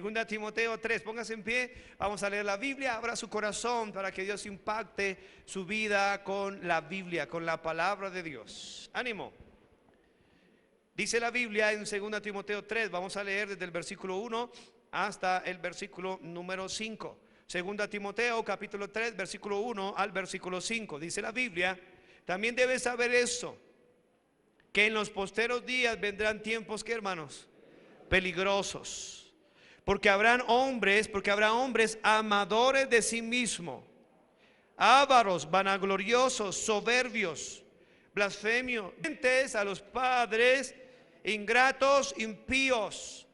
Segunda Timoteo 3, póngase en pie, vamos a leer la Biblia, abra su corazón para que Dios impacte su vida con la Biblia, con la palabra de Dios. Ánimo. Dice la Biblia en Segunda Timoteo 3, vamos a leer desde el versículo 1 hasta el versículo número 5. Segunda Timoteo capítulo 3, versículo 1 al versículo 5. Dice la Biblia: también debes saber eso, que en los posteros días vendrán tiempos, ¿qué, hermanos? Peligrosos. Porque habrá hombres amadores de sí mismos, ávaros, vanagloriosos, soberbios, blasfemios, a los padres, ingratos, impíos,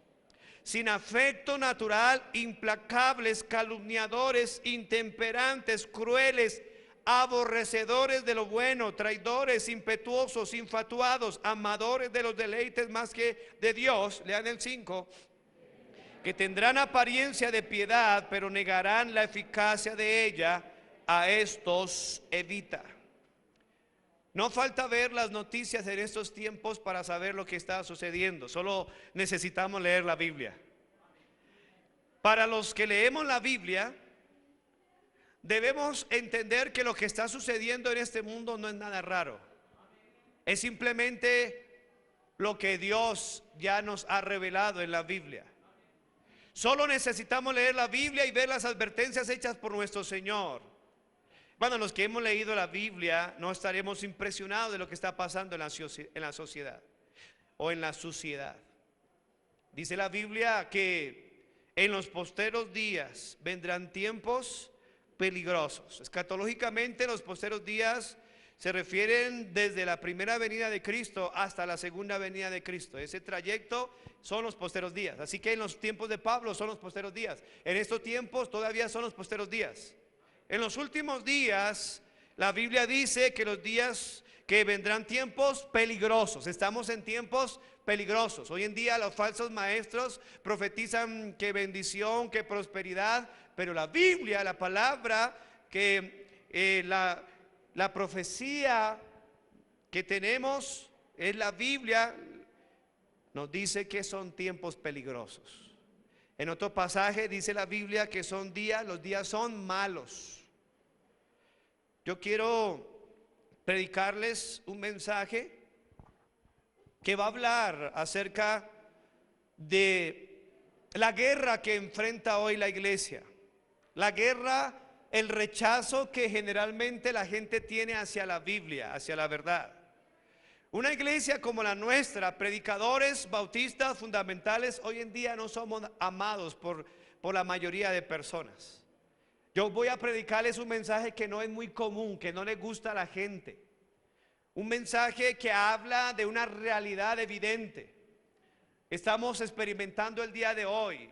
sin afecto natural, implacables, calumniadores, intemperantes, crueles, aborrecedores de lo bueno, traidores, impetuosos, infatuados, amadores de los deleites más que de Dios. Lean el 5. Que tendrán apariencia de piedad, pero negarán la eficacia de ella. A estos evita. No falta ver las noticias en estos tiempos para saber lo que está sucediendo. Solo necesitamos leer la Biblia. Para los que leemos la Biblia, debemos entender que lo que está sucediendo en este mundo no es nada raro. Es simplemente lo que Dios ya nos ha revelado en la Biblia. Solo necesitamos leer la Biblia y ver las advertencias hechas por nuestro Señor. Bueno, los que hemos leído la Biblia no estaremos impresionados de lo que está pasando en la sociedad o en la suciedad. Dice la Biblia que en los posteros días vendrán tiempos peligrosos. Escatológicamente, los posteros días se refieren desde la primera venida de Cristo hasta la segunda venida de Cristo. Ese trayecto son los posteros días. Así que en los tiempos de Pablo son los posteros días. En estos tiempos todavía son los posteros días. En los últimos días, la Biblia dice que los días que vendrán tiempos peligrosos. Estamos en tiempos peligrosos. Hoy en día los falsos maestros profetizan que bendición, que prosperidad, pero la Biblia, la palabra, que la profecía que tenemos es la Biblia, nos dice que son tiempos peligrosos. En otro pasaje dice la Biblia que los días son malos. Yo quiero predicarles un mensaje que va a hablar acerca de la guerra que enfrenta hoy la iglesia. La guerra, el rechazo que generalmente la gente tiene hacia la Biblia, hacia la verdad. Una iglesia como la nuestra, predicadores, bautistas, fundamentales, hoy en día no somos amados por la mayoría de personas. Yo voy a predicarles un mensaje que no es muy común, que no le gusta a la gente. Un mensaje que habla de una realidad evidente. Estamos experimentando el día de hoy.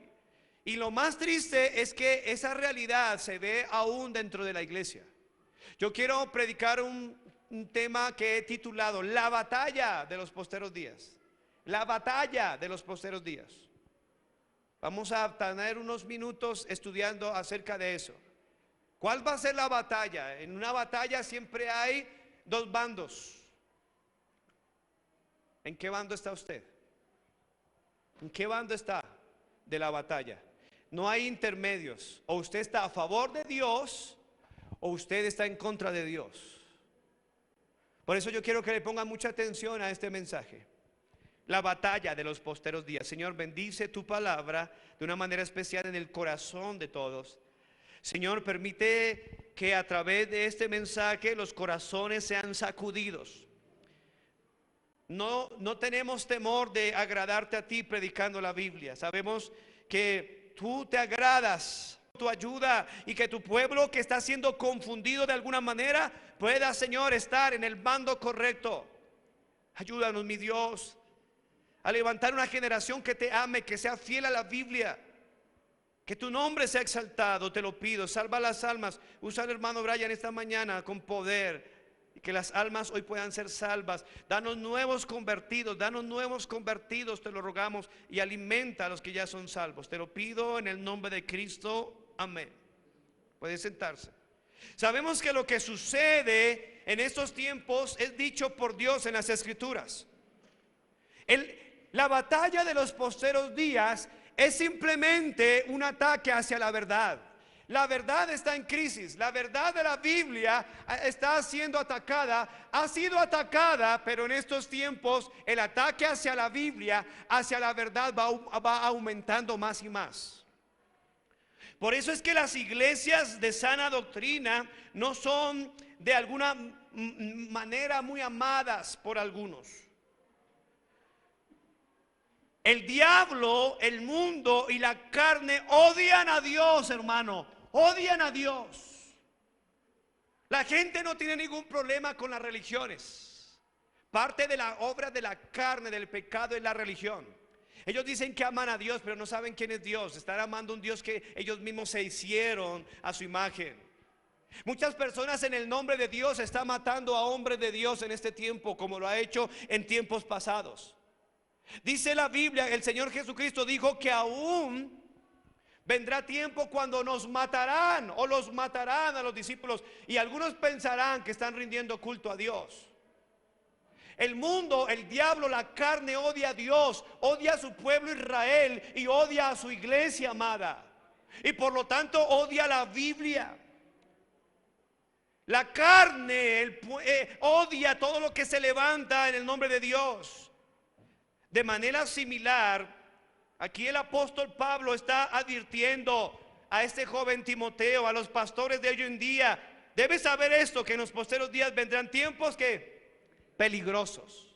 Y lo más triste es que esa realidad se ve aún dentro de la iglesia. Yo quiero predicar un tema que he titulado La batalla de los posteros días. La batalla de los posteros días. Vamos a tener unos minutos estudiando acerca de eso. ¿Cuál va a ser la batalla? En una batalla siempre hay dos bandos. ¿En qué bando está usted? ¿En qué bando está de la batalla? No hay intermedios. O usted está a favor de Dios o usted está en contra de Dios. Por eso yo quiero que le pongan mucha atención a este mensaje. La batalla de los posteros días. Señor, bendice tu palabra de una manera especial en el corazón de todos. Señor, permite que a través de este mensaje los corazones sean sacudidos. No tenemos temor de agradarte a ti predicando la Biblia. Sabemos que tú te agradas, tu ayuda, y que tu pueblo que está siendo confundido de alguna manera pueda, Señor, estar en el bando correcto. Ayúdanos, mi Dios, a levantar una generación que te ame, que sea fiel a la Biblia. Que tu nombre sea exaltado, te lo pido. Salva las almas. Usa al hermano Brian esta mañana con poder. Y que las almas hoy puedan ser salvas. Danos nuevos convertidos, te lo rogamos. Y alimenta a los que ya son salvos. Te lo pido en el nombre de Cristo. Amén. Puede sentarse. Sabemos que lo que sucede en estos tiempos es dicho por Dios en las Escrituras. La batalla de los posteros días es simplemente un ataque hacia la verdad. La verdad está en crisis. La verdad de la Biblia está siendo atacada, ha sido atacada, pero en estos tiempos el ataque hacia la Biblia, hacia la verdad va aumentando más y más. Por eso es que las iglesias de sana doctrina no son de alguna manera muy amadas por algunos. El diablo, el mundo y la carne odian a Dios, hermano. Odian a Dios. La gente no tiene ningún problema con las religiones. Parte de la obra de la carne, del pecado, es la religión. Ellos dicen que aman a Dios, pero no saben quién es Dios. Están amando a un Dios que ellos mismos se hicieron a su imagen. Muchas personas en el nombre de Dios están matando a hombres de Dios en este tiempo, como lo ha hecho en tiempos pasados. Dice la Biblia, el Señor Jesucristo dijo que aún vendrá tiempo cuando nos matarán o los matarán a los discípulos, y algunos pensarán que están rindiendo culto a Dios. El mundo, el diablo, la carne odia a Dios, odia a su pueblo Israel y odia a su iglesia amada. Y por lo tanto odia la Biblia. La carne odia todo lo que se levanta en el nombre de Dios. De manera similar, aquí el apóstol Pablo está advirtiendo a este joven Timoteo, a los pastores de hoy en día: debes saber esto, que en los posteros días vendrán tiempos peligrosos.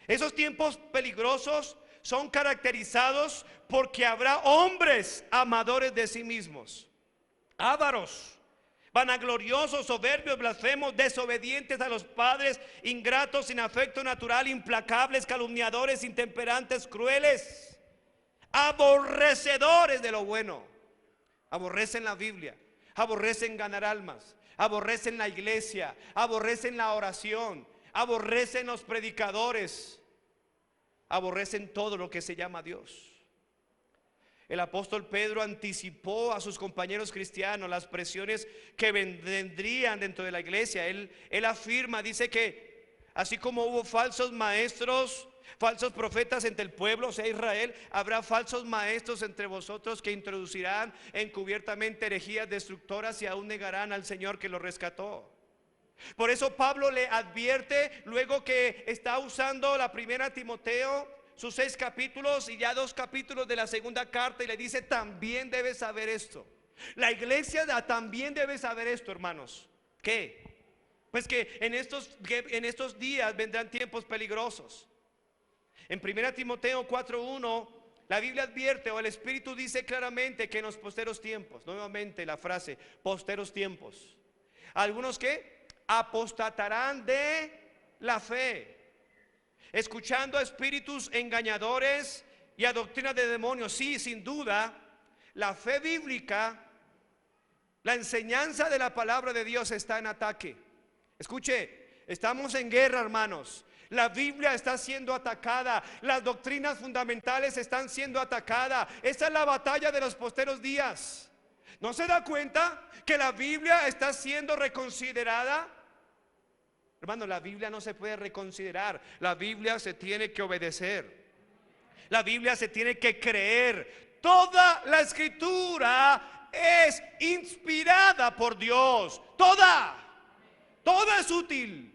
Esos tiempos peligrosos son caracterizados porque habrá hombres amadores de sí mismos, ávaros, vanagloriosos, soberbios, blasfemos, desobedientes a los padres, ingratos, sin afecto natural, implacables, calumniadores, intemperantes, crueles, aborrecedores de lo bueno. Aborrecen la Biblia, aborrecen ganar almas, aborrecen la iglesia, aborrecen la oración, aborrecen los predicadores, aborrecen todo lo que se llama Dios. El apóstol Pedro anticipó a sus compañeros cristianos las presiones que vendrían dentro de la iglesia. Él afirma, dice que así como hubo falsos maestros, falsos profetas entre el pueblo, o sea Israel, habrá falsos maestros entre vosotros que introducirán encubiertamente herejías destructoras y aún negarán al Señor que los rescató. Por eso Pablo le advierte, luego que está usando la primera Timoteo, sus 6 capítulos y ya 2 capítulos de la segunda carta, y le dice: también debes saber esto. La iglesia también debe saber esto, hermanos. ¿Qué? Pues que en estos días vendrán tiempos peligrosos. En 1 Timoteo 4:1 la Biblia advierte, o el Espíritu dice claramente, que en los posteros tiempos, nuevamente la frase, posteros tiempos, algunos que apostatarán de la fe, escuchando a espíritus engañadores y a doctrinas de demonios. Sí, sin duda, la fe bíblica, la enseñanza de la palabra de Dios está en ataque. Escuche, estamos en guerra, hermanos. La Biblia está siendo atacada, las doctrinas fundamentales están siendo atacadas. Esa es la batalla de los posteros días. ¿No se da cuenta que la Biblia está siendo reconsiderada? Hermano, la Biblia no se puede reconsiderar. La Biblia se tiene que obedecer. La Biblia se tiene que creer. Toda la escritura es inspirada por Dios. Toda es útil.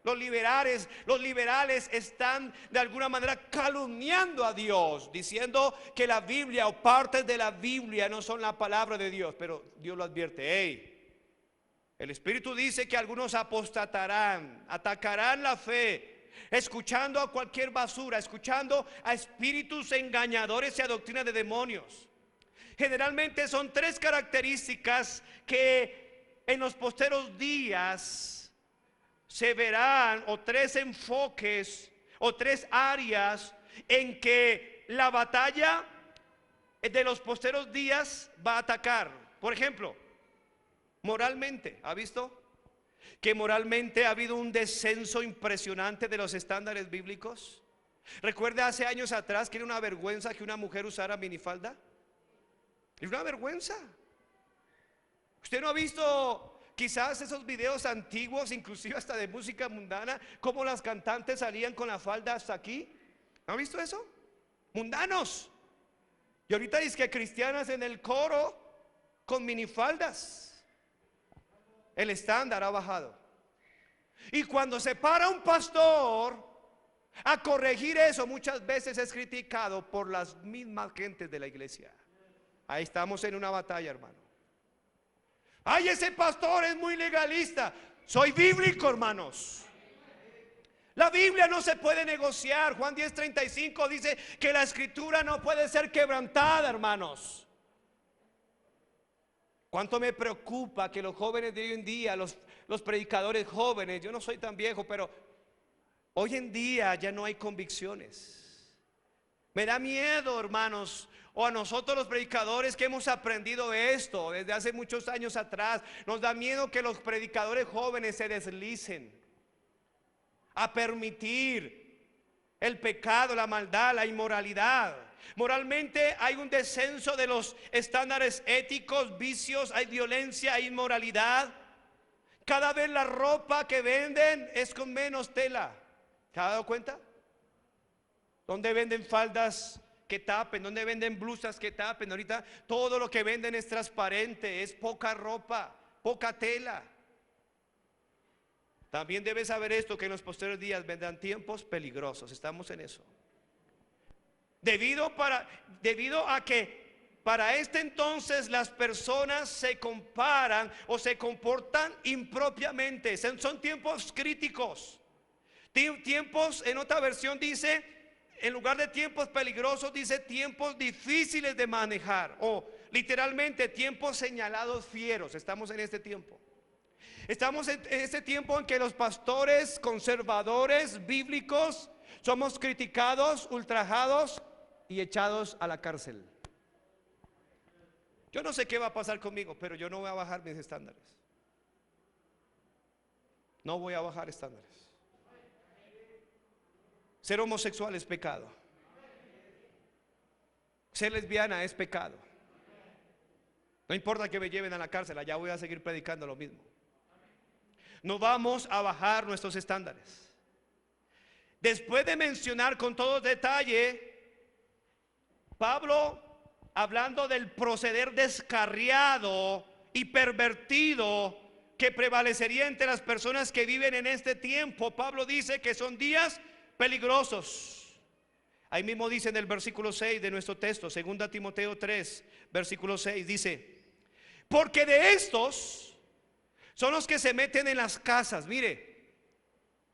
Los liberales están de alguna manera calumniando a Dios, diciendo que la Biblia o partes de la Biblia no son la palabra de Dios. Pero Dios lo advierte: hey, el Espíritu dice que algunos apostatarán, atacarán la fe, escuchando a cualquier basura, escuchando a espíritus engañadores y a doctrina de demonios. Generalmente son 3 características que en los posteros días se verán, o 3 enfoques o 3 áreas en que la batalla de los posteros días va a atacar. Por ejemplo, moralmente, ¿ha visto que moralmente ha habido un descenso impresionante de los estándares bíblicos? Recuerda hace años atrás que era una vergüenza que una mujer usara minifalda. Es una vergüenza. ¿Usted no ha visto quizás esos videos antiguos, inclusive hasta de música mundana, cómo las cantantes salían con la falda hasta aquí? ¿No ha visto eso? Mundanos. Y ahorita dice que cristianas en el coro con minifaldas. El estándar ha bajado. Y cuando se para un pastor a corregir eso, muchas veces es criticado por las mismas gentes de la iglesia. Ahí estamos en una batalla, hermano. Ay, ese pastor es muy legalista. Soy bíblico, hermanos. La Biblia no se puede negociar. Juan 10:35 dice que la escritura no puede ser quebrantada, hermanos. Cuánto me preocupa que los jóvenes de hoy en día, los predicadores jóvenes, yo no soy tan viejo, pero hoy en día ya no hay convicciones. Me da miedo, hermanos, o a nosotros los predicadores que hemos aprendido esto desde hace muchos años atrás, nos da miedo que los predicadores jóvenes se deslicen a permitir el pecado, la maldad, la inmoralidad. Moralmente hay un descenso de los estándares éticos, vicios, hay violencia, hay inmoralidad. Cada vez la ropa que venden es con menos tela. ¿Se ha dado cuenta? ¿Dónde venden faldas que tapen? ¿Dónde venden blusas que tapen? Ahorita todo lo que venden es transparente, es poca ropa, poca tela. También debes saber esto, que en los posteriores días vendrán tiempos peligrosos. Estamos en eso. Debido a que para este entonces las personas se comparan o se comportan impropiamente. Son tiempos críticos. Tiempos, en otra versión dice, en lugar de tiempos peligrosos, dice tiempos difíciles de manejar. O literalmente tiempos señalados fieros. Estamos en este tiempo. Estamos en este tiempo en que los pastores conservadores bíblicos somos criticados, ultrajados y echados a la cárcel. Yo no sé qué va a pasar conmigo, pero yo no voy a bajar mis estándares. No voy a bajar estándares. Ser homosexual es pecado. Ser lesbiana es pecado. No importa que me lleven a la cárcel, allá voy a seguir predicando lo mismo. No vamos a bajar nuestros estándares. Después de mencionar con todo detalle, Pablo, hablando del proceder descarriado y pervertido que prevalecería entre las personas que viven en este tiempo, Pablo dice que son días peligrosos. Ahí mismo dice en el versículo 6 de nuestro texto, 2 Timoteo 3, versículo 6, dice: porque de estos son los que se meten en las casas, mire,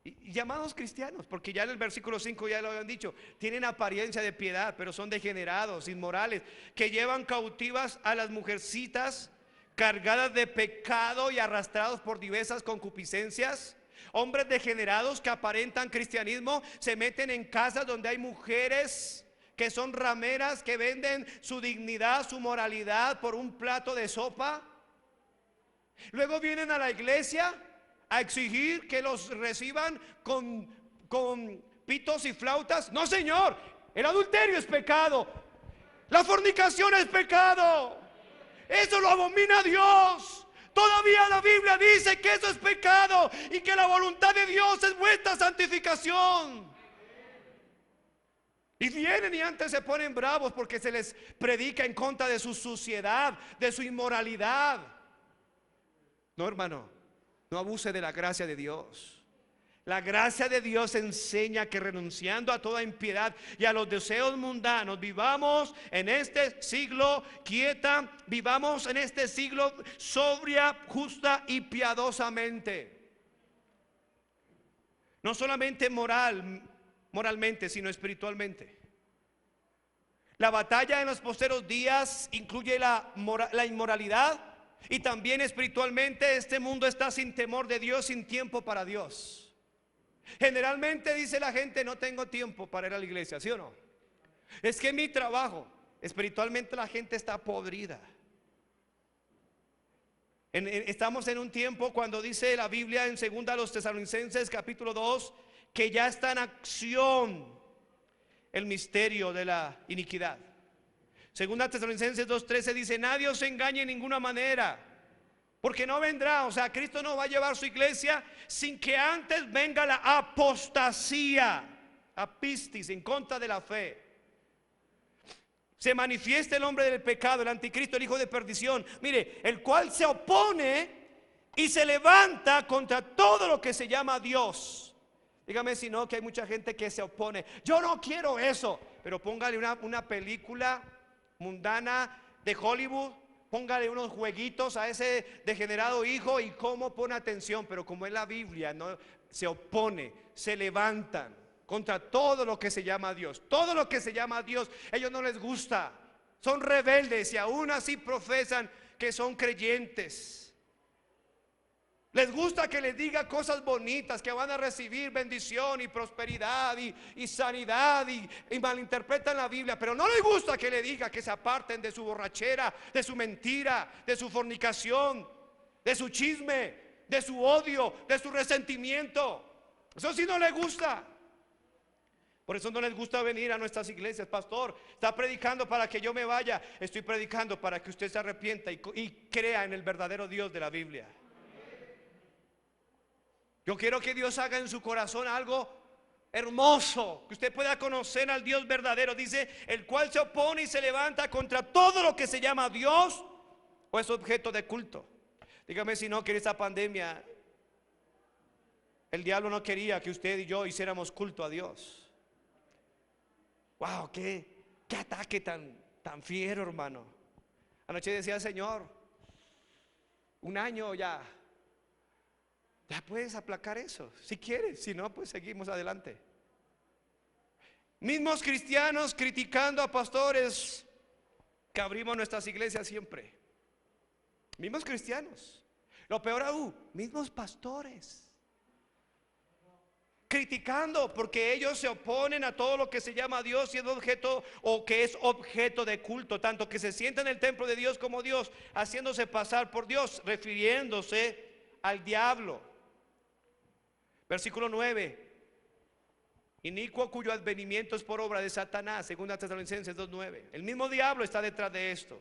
y llamados cristianos, porque ya en el versículo 5 ya lo habían dicho, tienen apariencia de piedad, pero son degenerados, inmorales, que llevan cautivas a las mujercitas, cargadas de pecado y arrastrados por diversas concupiscencias. Hombres degenerados que aparentan cristianismo se meten en casas donde hay mujeres que son rameras, que venden su dignidad, su moralidad por un plato de sopa. Luego vienen a la iglesia a exigir que los reciban con pitos y flautas. No, señor, el adulterio es pecado, la fornicación es pecado, eso lo abomina Dios. Todavía la Biblia dice que eso es pecado y que la voluntad de Dios es vuestra santificación. Y vienen y antes se ponen bravos porque se les predica en contra de su suciedad, de su inmoralidad. No, hermano, no abuse de la gracia de Dios. La gracia de Dios enseña que renunciando a toda impiedad y a los deseos mundanos, vivamos en este siglo quieta, vivamos en este siglo sobria, justa y piadosamente. No solamente moralmente, sino espiritualmente. La batalla en los posteros días incluye la inmoralidad. Y también espiritualmente este mundo está sin temor de Dios, sin tiempo para Dios. Generalmente dice la gente: no tengo tiempo para ir a la iglesia, ¿sí o no? Es que mi trabajo, espiritualmente la gente está podrida. Estamos en un tiempo cuando dice la Biblia en 2 Tesalonicenses capítulo 2 que ya está en acción el misterio de la iniquidad. 2 Tesalonicenses 2:13 dice: nadie os engañe en ninguna manera, porque no vendrá, o sea, Cristo no va a llevar su iglesia sin que antes venga la apostasía, apistis, en contra de la fe. se manifiesta el hombre del pecado, el anticristo, el hijo de perdición. Mire, el cual se opone y se levanta contra todo lo que se llama Dios. Dígame si no, que hay mucha gente que se opone. Yo no quiero eso. Pero póngale una película mundana de Hollywood, póngale unos jueguitos a ese degenerado hijo y cómo pone atención. Pero como es la Biblia, no se opone, se levantan contra todo lo que se llama Dios. Todo lo que se llama Dios, ellos no les gusta. Son rebeldes y aún así profesan que son creyentes. Les gusta que les diga cosas bonitas, que van a recibir bendición y prosperidad y sanidad y malinterpretan la Biblia. Pero no les gusta que le diga que se aparten de su borrachera, de su mentira, de su fornicación, de su chisme, de su odio, de su resentimiento. Eso sí no les gusta. Por eso no les gusta venir a nuestras iglesias. Pastor, está predicando para que yo me vaya. Estoy predicando para que usted se arrepienta y crea en el verdadero Dios de la Biblia. Yo quiero que Dios haga en su corazón algo hermoso, que usted pueda conocer al Dios verdadero. Dice, el cual se opone y se levanta contra todo lo que se llama Dios o es objeto de culto. Dígame si no, que en esta pandemia el diablo no quería que usted y yo hiciéramos culto a Dios. Wow, qué ataque tan fiero, hermano. Anoche decía el Señor, un año ya puedes aplacar eso, si quieres. Si no, pues seguimos adelante. Mismos cristianos criticando a pastores que abrimos nuestras iglesias siempre. Mismos cristianos. Lo peor aún, mismos pastores criticando porque ellos se oponen a todo lo que se llama Dios y es objeto o que es objeto de culto, tanto que se sienten en el templo de Dios como Dios, haciéndose pasar por Dios, refiriéndose al diablo. Versículo 9. Inicuo cuyo advenimiento es por obra de Satanás, 2 Tesalonicenses 2:9. El mismo diablo está detrás de esto,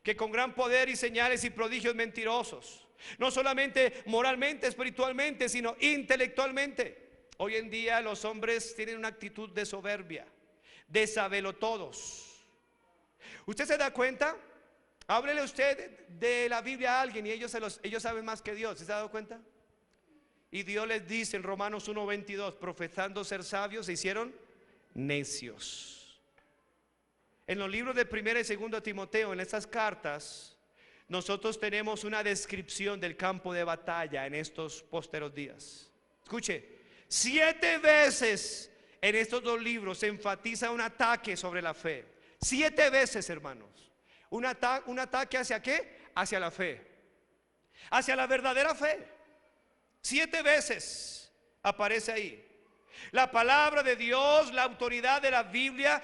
que con gran poder y señales y prodigios mentirosos, no solamente moralmente, espiritualmente, sino intelectualmente. Hoy en día los hombres tienen una actitud de soberbia, de sabelotodos. ¿Usted se da cuenta? Háblele usted de la Biblia a alguien y ellos saben más que Dios. ¿Se ha dado cuenta? Y Dios les dice en Romanos 1:22, profesando ser sabios se hicieron necios. En los libros de 1 y 2 Timoteo, en estas cartas, nosotros tenemos una descripción del campo de batalla en estos posteros días. Escuche, 7 veces en estos dos libros se enfatiza un ataque sobre la fe. 7 veces, hermanos. Un ataque ¿hacia qué? Hacia la fe, hacia la verdadera fe. 7 veces aparece ahí. La palabra de Dios, la autoridad de la Biblia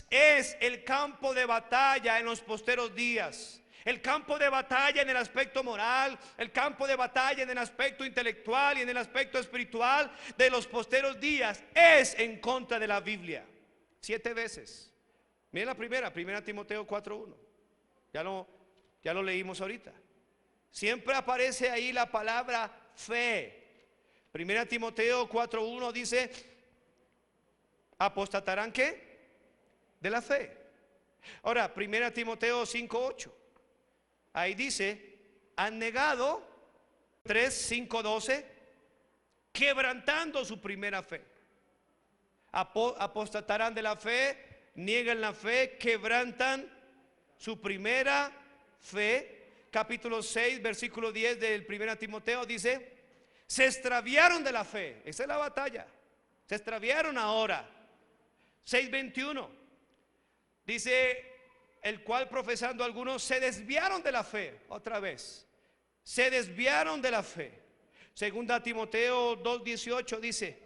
es el campo de batalla en los posteros días. El campo de batalla en el aspecto moral, el campo de batalla en el aspecto intelectual y en el aspecto espiritual de los posteros días es en contra de la Biblia. 7 veces. Miren la primera, 1 Timoteo 4:1. Ya lo leímos ahorita. Siempre aparece ahí la palabra fe. 1 Timoteo 4:1 dice, apostatarán ¿qué? De la fe. Ahora 1 Timoteo 5:8, ahí dice, han negado. 3:5-12, quebrantando su primera fe. Apostatarán de la fe, niegan la fe, quebrantan su primera fe. Capítulo 6, versículo 10 del 1 Timoteo dice, se extraviaron de la fe. Esa es la batalla. Se extraviaron ahora. 6:21 dice, el cual profesando algunos se desviaron de la fe. Otra vez, se desviaron de la fe. 2 Timoteo 2:18 dice,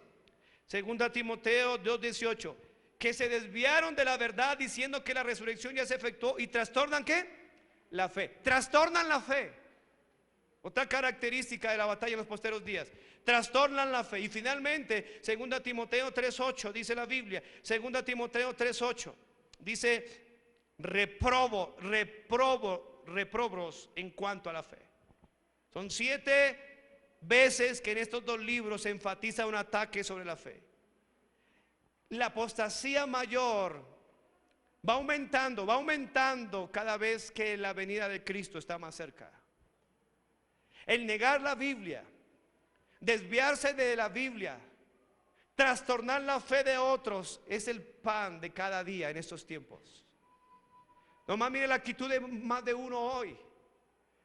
2 Timoteo 2:18, que se desviaron de la verdad diciendo que la resurrección ya se efectuó y trastornan ¿qué? La fe. Trastornan la fe. Otra característica de la batalla en los posteros días, trastornan la fe. Y finalmente 2 Timoteo 3:8 dice la Biblia, 2 Timoteo 3:8 dice, reprobos en cuanto a la fe. Son 7 veces que en estos dos libros se enfatiza un ataque sobre la fe. La apostasía mayor va aumentando cada vez que la venida de Cristo está más cerca. El negar la Biblia, desviarse de la Biblia, trastornar la fe de otros es el pan de cada día en estos tiempos. Nomás mire la actitud de más de uno hoy.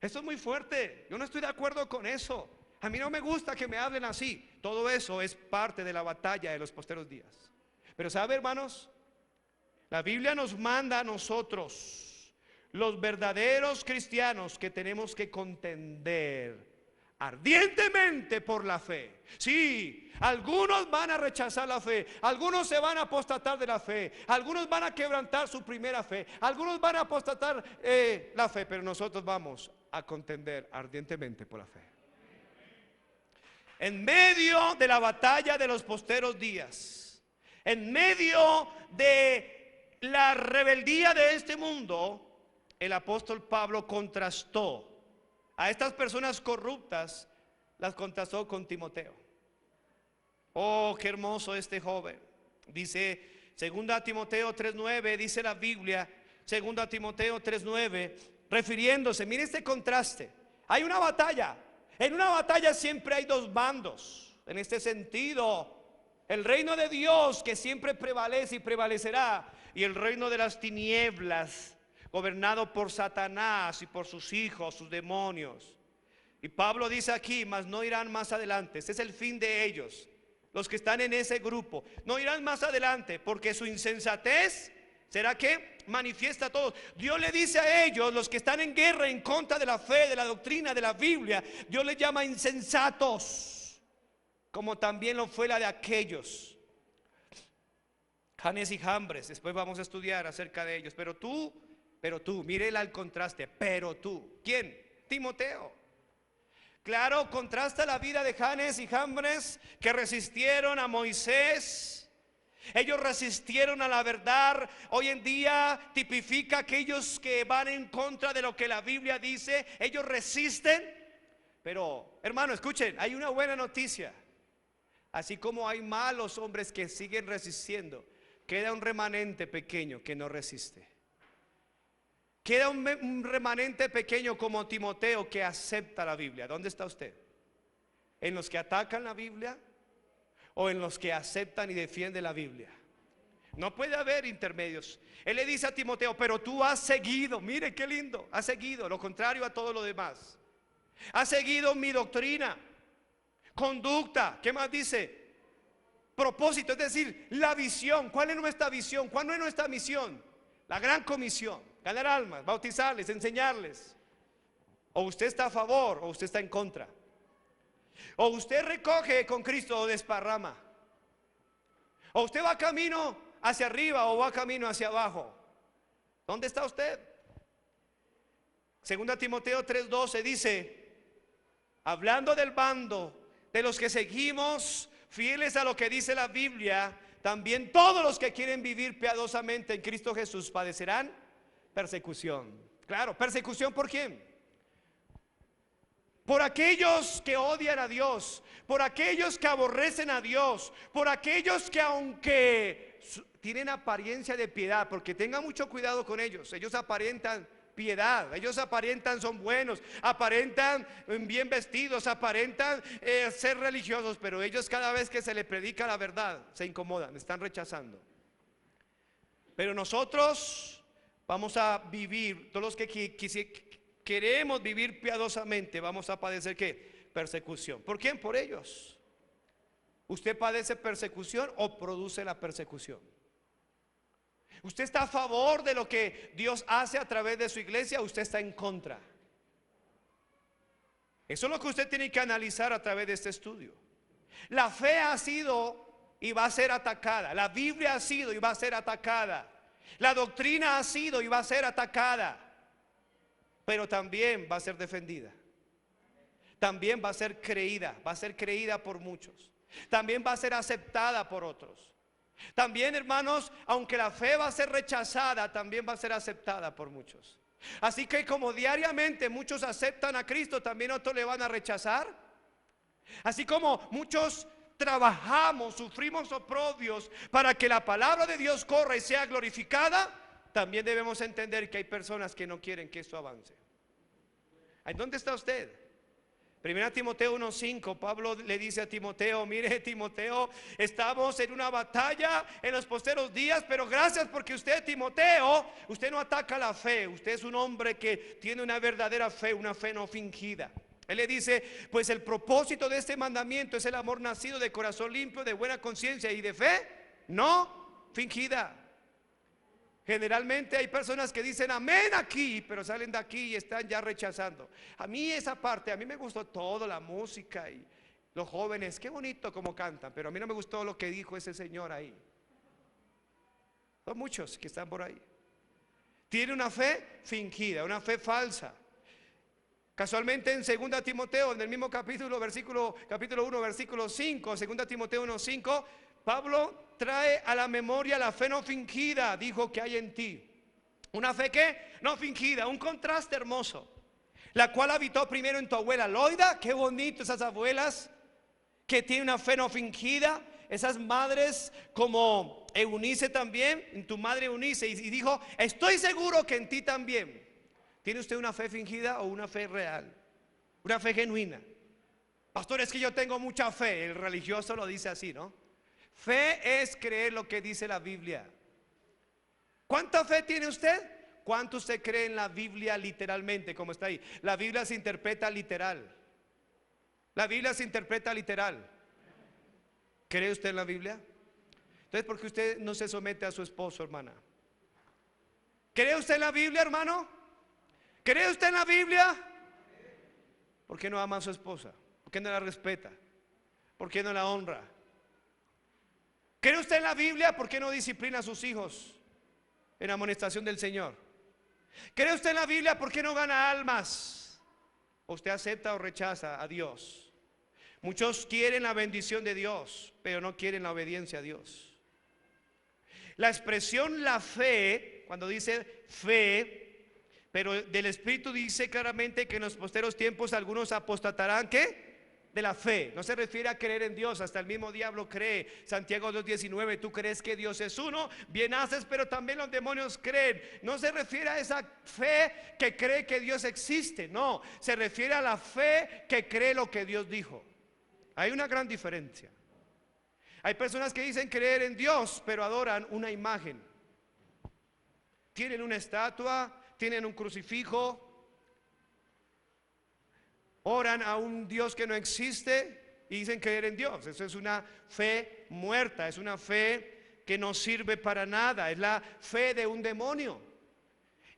Esto es muy fuerte. Yo no estoy de acuerdo con eso. A mí no me gusta que me hablen así. Todo eso es parte de la batalla de los posteros días. Pero ¿sabe, hermanos? La Biblia nos manda a nosotros, los verdaderos cristianos, que tenemos que contender ardientemente por la fe. Sí, algunos van a rechazar la fe, algunos se van a apostatar de la fe, algunos van a quebrantar su primera fe, algunos van a apostatar la fe, pero nosotros vamos a contender ardientemente por la fe. En medio de la batalla de los posteros días, en medio de la rebeldía de este mundo, el apóstol Pablo contrastó a estas personas corruptas, las contrastó con Timoteo. Oh, qué hermoso este joven. Dice 2 Timoteo 3:9, dice la Biblia, 2 Timoteo 3:9, refiriéndose, mire este contraste. Hay una batalla. En una batalla siempre hay dos bandos. En este sentido, el reino de Dios, que siempre prevalece y prevalecerá, y el reino de las tinieblas, gobernado por Satanás y por sus hijos, sus demonios. Y Pablo dice aquí, mas no irán más adelante. Este es el fin de ellos, los que están en ese grupo. No irán más adelante, porque su insensatez será que manifiesta a todos. Dios le dice a ellos, los que están en guerra en contra de la fe, de la doctrina, de la Biblia, Dios les llama insensatos, como también lo fue la de aquellos Janes y Jambres. Después vamos a estudiar acerca de ellos. Pero tú, mire el contraste. Pero tú, ¿quién? Timoteo. Claro, contrasta la vida de Janes y Jambres, que resistieron a Moisés. Ellos resistieron a la verdad. Hoy en día tipifica a aquellos que van en contra de lo que la Biblia dice. Ellos resisten. Pero, hermano, escuchen, hay una buena noticia. Así como hay malos hombres que siguen resistiendo, queda un remanente pequeño que no resiste. Queda un remanente pequeño como Timoteo que acepta la Biblia. ¿Dónde está usted? ¿En los que atacan la Biblia o en los que aceptan y defienden la Biblia? No puede haber intermedios. Él le dice a Timoteo, pero tú has seguido, mire qué lindo, has seguido lo contrario a todo lo demás. Has seguido mi doctrina, conducta, ¿qué más dice? Propósito, es decir, la visión. ¿Cuál es nuestra visión? ¿Cuál no es nuestra misión? La gran comisión, ganar almas, bautizarles, enseñarles. O usted está a favor o usted está en contra. O usted recoge con Cristo o desparrama. O usted va camino hacia arriba o va camino hacia abajo. ¿Dónde está usted? 2 Timoteo 3:12 dice, hablando del bando de los que seguimos fieles a lo que dice la Biblia, también todos los que quieren vivir piadosamente en Cristo Jesús padecerán persecución. Claro, persecución ¿por quién? Por aquellos que odian a Dios, por aquellos que aborrecen a Dios, por aquellos que aunque tienen apariencia de piedad, porque tenga mucho cuidado con ellos, ellos aparentan piedad, ellos aparentan son buenos, aparentan bien vestidos, aparentan ser religiosos, pero ellos cada vez que se les predica la verdad se incomodan, están rechazando. Pero nosotros vamos a vivir, todos los que queremos vivir piadosamente, vamos a padecer ¿qué? Persecución. ¿Por quién? Por ellos. ¿Usted padece persecución o produce la persecución? ¿Usted está a favor de lo que Dios hace a través de su iglesia o usted está en contra? Eso es lo que usted tiene que analizar a través de este estudio. La fe ha sido y va a ser atacada. La Biblia ha sido y va a ser atacada. La doctrina ha sido y va a ser atacada. Pero también va a ser defendida. También va a ser creída. Va a ser creída por muchos. También va a ser aceptada por otros. También, hermanos, aunque la fe va a ser rechazada, también va a ser aceptada por muchos. Así que como diariamente muchos aceptan a Cristo, también otros le van a rechazar. Así como muchos trabajamos, sufrimos oprobios para que la palabra de Dios corra y sea glorificada, también debemos entender que hay personas que no quieren que esto avance. ¿Dónde está usted? Primera Timoteo 1:5, Pablo le dice a Timoteo: mire, Timoteo, estamos en una batalla en los posteros días, pero gracias porque usted, Timoteo, usted no ataca la fe. Usted es un hombre que tiene una verdadera fe, una fe no fingida. Él le dice: pues el propósito de este mandamiento es el amor nacido de corazón limpio, de buena conciencia y de fe no fingida. Generalmente hay personas que dicen amén aquí, pero salen de aquí y están ya rechazando. A mí esa parte, a mí me gustó toda la música y los jóvenes, qué bonito como cantan, pero a mí no me gustó lo que dijo ese señor ahí. Son muchos que están por ahí. Tiene una fe fingida, una fe falsa. Casualmente en 2 Timoteo, en el mismo capítulo 1, versículo 5, 2 Timoteo 1:5, Pablo trae a la memoria la fe no fingida, dijo, que hay en ti. Una fe que no fingida, un contraste hermoso, la cual habitó primero en tu abuela Loida. Qué bonito esas abuelas que tienen una fe no fingida, esas madres como Eunice también, en tu madre Eunice, y dijo: estoy seguro que en ti también. ¿Tiene usted una fe fingida o una fe real? Una fe genuina. Pastor, es que yo tengo mucha fe. El religioso lo dice así, ¿no? Fe es creer lo que dice la Biblia. ¿Cuánta fe tiene usted? ¿Cuánto usted cree en la Biblia literalmente, como está ahí? La Biblia se interpreta literal. La Biblia se interpreta literal. ¿Cree usted en la Biblia? Entonces, ¿por qué usted no se somete a su esposo, hermana? ¿Cree usted en la Biblia, hermano? ¿Cree usted en la Biblia? ¿Por qué no ama a su esposa? ¿Por qué no la respeta? ¿Por qué no la honra? ¿Cree usted en la Biblia? ¿Por qué no disciplina a sus hijos en amonestación del Señor? ¿Cree usted en la Biblia? ¿Por qué no gana almas? ¿O usted acepta o rechaza a Dios? Muchos quieren la bendición de Dios, pero no quieren la obediencia a Dios. La expresión la fe, cuando dice fe, pero del Espíritu, dice claramente que en los posteros tiempos algunos apostatarán, ¿qué? De la fe. No se refiere a creer en Dios, hasta el mismo diablo cree. Santiago 2:19, tú crees que Dios es uno, bien haces, pero también los demonios creen. No se refiere a esa fe que cree que Dios existe, no, se refiere a la fe que cree lo que Dios dijo. Hay una gran diferencia. Hay personas que dicen creer en Dios, pero adoran una imagen. Tienen una estatua, tienen un crucifijo, oran a un Dios que no existe y dicen creer en Dios. Eso es una fe muerta, es una fe que no sirve para nada, es la fe de un demonio.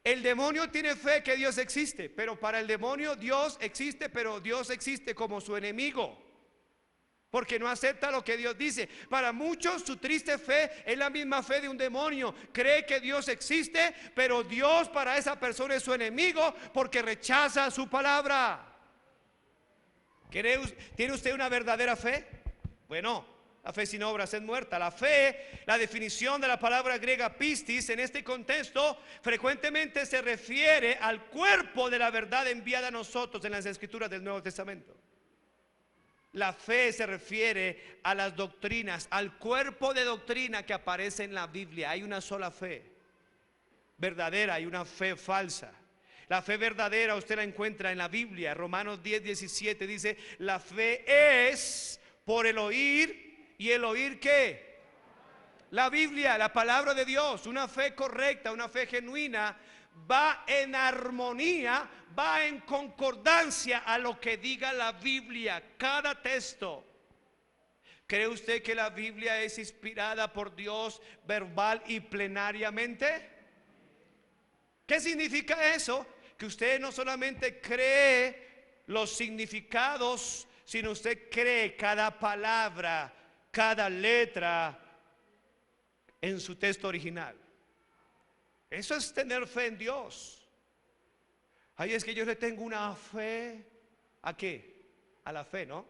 El demonio tiene fe que Dios existe, pero para el demonio Dios existe, pero Dios existe como su enemigo, porque no acepta lo que Dios dice. Para muchos su triste fe es la misma fe de un demonio. Cree que Dios existe, pero Dios para esa persona es su enemigo porque rechaza su palabra. ¿Tiene usted una verdadera fe? Bueno, la fe sin obras es muerta. La fe, la definición de la palabra griega pistis en este contexto frecuentemente se refiere al cuerpo de la verdad enviada a nosotros en las escrituras del Nuevo Testamento. La fe se refiere a las doctrinas, al cuerpo de doctrina que aparece en la Biblia. Hay una sola fe verdadera y una fe falsa. La fe verdadera usted la encuentra en la Biblia. Romanos 10:17 dice: la fe es por el oír, y el oír ¿qué? La Biblia, la palabra de Dios. Una fe correcta, una fe genuina va en armonía, va en concordancia a lo que diga la Biblia, cada texto. ¿Cree usted que la Biblia es inspirada por Dios verbal y plenariamente? ¿Qué significa eso? Que usted no solamente cree los significados, sino usted cree cada palabra, cada letra en su texto original. Eso es tener fe en Dios. Ay, es que yo le tengo una fe. ¿A qué? A la fe, ¿no?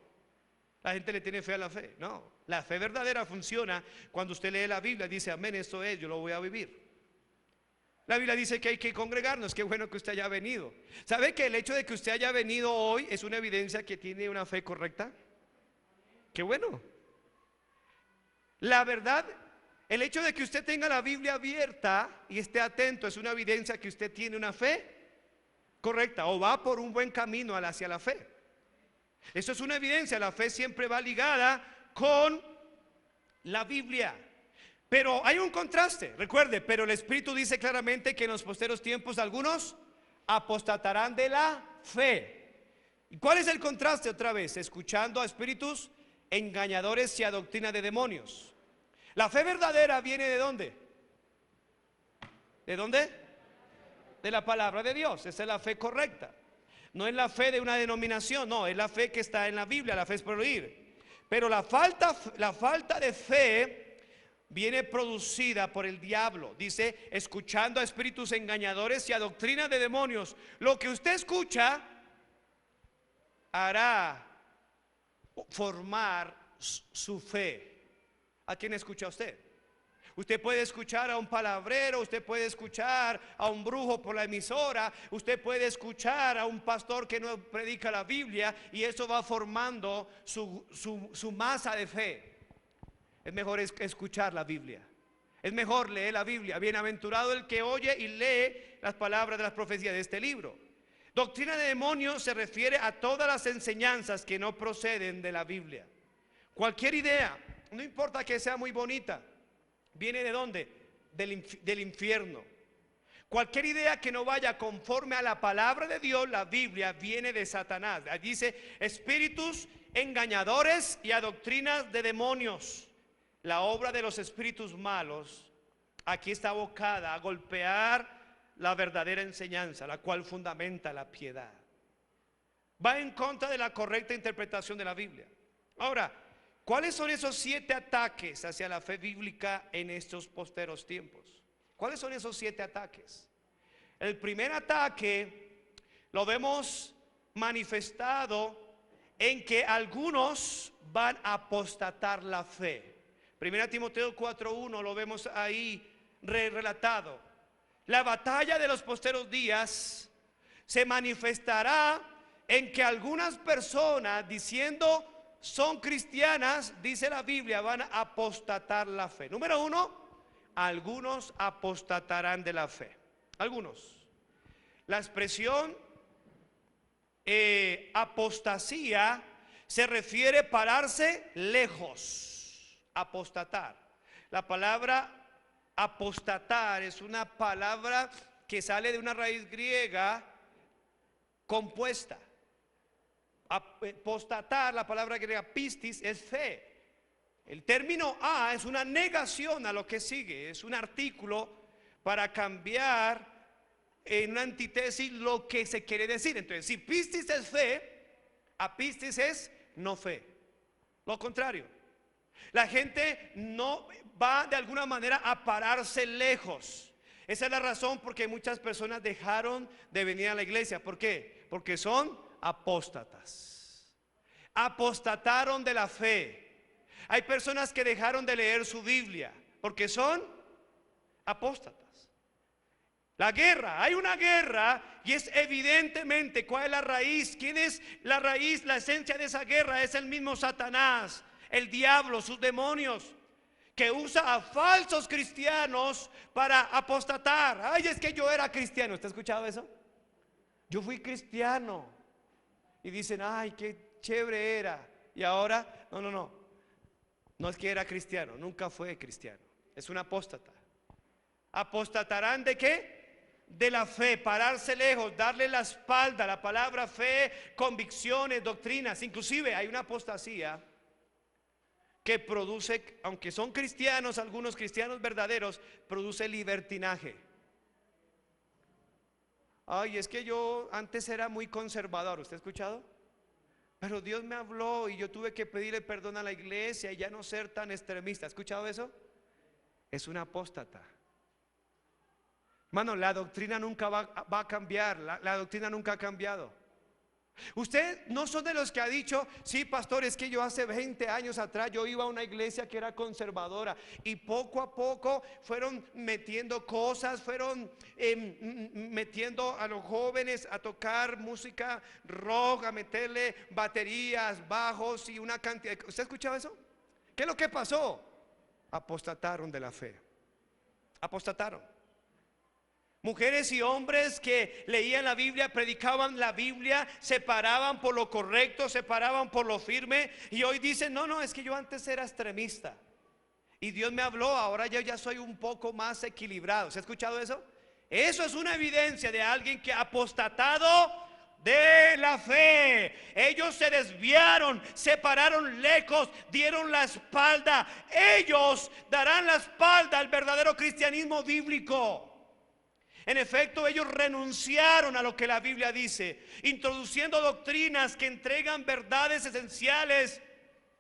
La gente le tiene fe a la fe. No, la fe verdadera funciona cuando usted lee la Biblia y dice: amén, esto es, yo lo voy a vivir. La Biblia dice que hay que congregarnos. Qué bueno que usted haya venido. ¿Sabe que el hecho de que usted haya venido hoy es una evidencia que tiene una fe correcta? Qué bueno. La verdad el hecho de que usted tenga la Biblia abierta y esté atento es una evidencia que usted tiene una fe correcta o va por un buen camino hacia la fe. Eso es una evidencia. La fe siempre va ligada con la Biblia. Pero hay un contraste, recuerde, pero el Espíritu dice claramente que en los posteros tiempos algunos apostatarán de la fe. ¿Y cuál es el contraste otra vez? Escuchando a espíritus engañadores y a doctrina de demonios. La fe verdadera viene ¿de dónde? ¿De dónde? De la palabra de Dios. Esa es la fe correcta. No es la fe de una denominación, no, es la fe que está en la Biblia, la fe es por oír. Pero la falta de fe viene producida por el diablo. Dice, escuchando a espíritus engañadores y a doctrina de demonios. Lo que usted escucha hará formar su fe. ¿A quién escucha usted? Usted puede escuchar a un palabrero, usted puede escuchar a un brujo por la emisora, usted puede escuchar a un pastor que no predica la Biblia, y eso va formando su masa de fe. Es mejor escuchar la Biblia. Es mejor leer la Biblia. Bienaventurado el que oye y lee las palabras de las profecías de este libro. Doctrina de demonios se refiere a todas las enseñanzas que no proceden de la Biblia. Cualquier idea, no importa que sea muy bonita, ¿viene de dónde? Del infierno. Cualquier idea que no vaya conforme a la palabra de Dios, la Biblia, viene de Satanás. Allí dice espíritus engañadores y a doctrinas de demonios. La obra de los espíritus malos aquí está abocada a golpear la verdadera enseñanza, la cual fundamenta la piedad. Va en contra de la correcta interpretación de la Biblia. Ahora, ¿cuáles son esos 7 ataques hacia la fe bíblica en estos posteros tiempos? ¿Cuáles son esos 7 ataques? El primer ataque lo vemos manifestado en que algunos van a apostatar la fe. 1 Timoteo 4:1 lo vemos ahí relatado. La batalla de los posteros días se manifestará en que algunas personas, diciendo son cristianas, dice la Biblia, van a apostatar la fe. Número 1, algunos apostatarán de la fe. Algunos. La expresión apostasía se refiere a pararse lejos. Apostatar. La palabra apostatar es una palabra que sale de una raíz griega compuesta. Apostatar, la palabra griega pistis, es fe. El término a es una negación a lo que sigue, es un artículo para cambiar en una antítesis lo que se quiere decir. Entonces, si pistis es fe, apistis es no fe. Lo contrario. La gente no va de alguna manera a pararse lejos. Esa es la razón por qué muchas personas dejaron de venir a la iglesia. ¿Por qué? Porque son apóstatas. Apostataron de la fe. Hay personas que dejaron de leer su Biblia porque son apóstatas. La guerra, hay una guerra y es evidentemente ¿cuál es la raíz? ¿Quién es la raíz? La esencia de esa guerra es el mismo Satanás. El diablo, sus demonios, que usa a falsos cristianos para apostatar. Ay, es que yo era cristiano. ¿Usted ha escuchado eso? Yo fui cristiano. Y dicen, ay, qué chévere era. Y ahora, no. No es que era cristiano, nunca fue cristiano. Es un apóstata. ¿Apostatarán de qué? De la fe, pararse lejos, darle la espalda. La palabra fe, convicciones, doctrinas. Inclusive hay una apostasía que produce, aunque son cristianos, algunos cristianos verdaderos, produce libertinaje. Ay, es que yo antes era muy conservador. ¿Usted ha escuchado? Pero Dios me habló y yo tuve que pedirle perdón a la iglesia y ya no ser tan extremista. ¿Ha escuchado eso? Es un apóstata. Hermano, la doctrina nunca va a cambiar. La doctrina nunca ha cambiado. Usted no son de los que ha dicho, sí, pastor, es que yo hace 20 años atrás yo iba a una iglesia que era conservadora y poco a poco fueron metiendo cosas, fueron metiendo a los jóvenes a tocar música rock, a meterle baterías, bajos y una cantidad. ¿Usted ha escuchado eso? ¿Qué es lo que pasó? apostataron de la fe. Apostataron. Mujeres y hombres que leían la Biblia, predicaban la Biblia, se paraban por lo correcto, se paraban por lo firme, y hoy dicen, no, no, es que yo antes era extremista y Dios me habló, ahora yo ya soy un poco más equilibrado. ¿Se ha escuchado eso? Eso es una evidencia de alguien que ha apostatado de la fe. Ellos se desviaron, se pararon lejos, dieron la espalda. Ellos darán la espalda al verdadero cristianismo bíblico. En efecto, ellos renunciaron a lo que la Biblia dice, introduciendo doctrinas que entregan verdades esenciales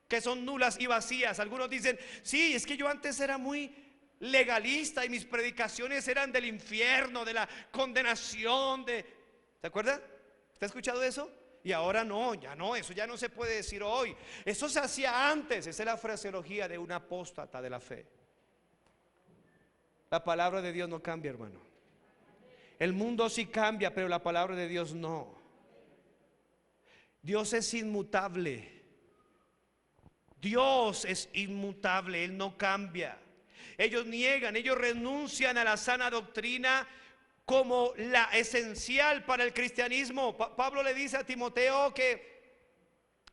que son nulas y vacías. Algunos dicen, sí, es que yo antes era muy legalista y mis predicaciones eran del infierno, de la condenación, ¿se acuerda? ¿Usted ha escuchado eso? Y ahora no, ya no, eso ya no se puede decir hoy. Eso se hacía antes. Esa es la fraseología de un apóstata de la fe. La palabra de Dios no cambia, hermano. El mundo sí cambia, pero la palabra de Dios no. Dios es inmutable. Dios es inmutable, Él no cambia. Ellos niegan, ellos renuncian a la sana doctrina como la esencial para el cristianismo. Pablo le dice a Timoteo que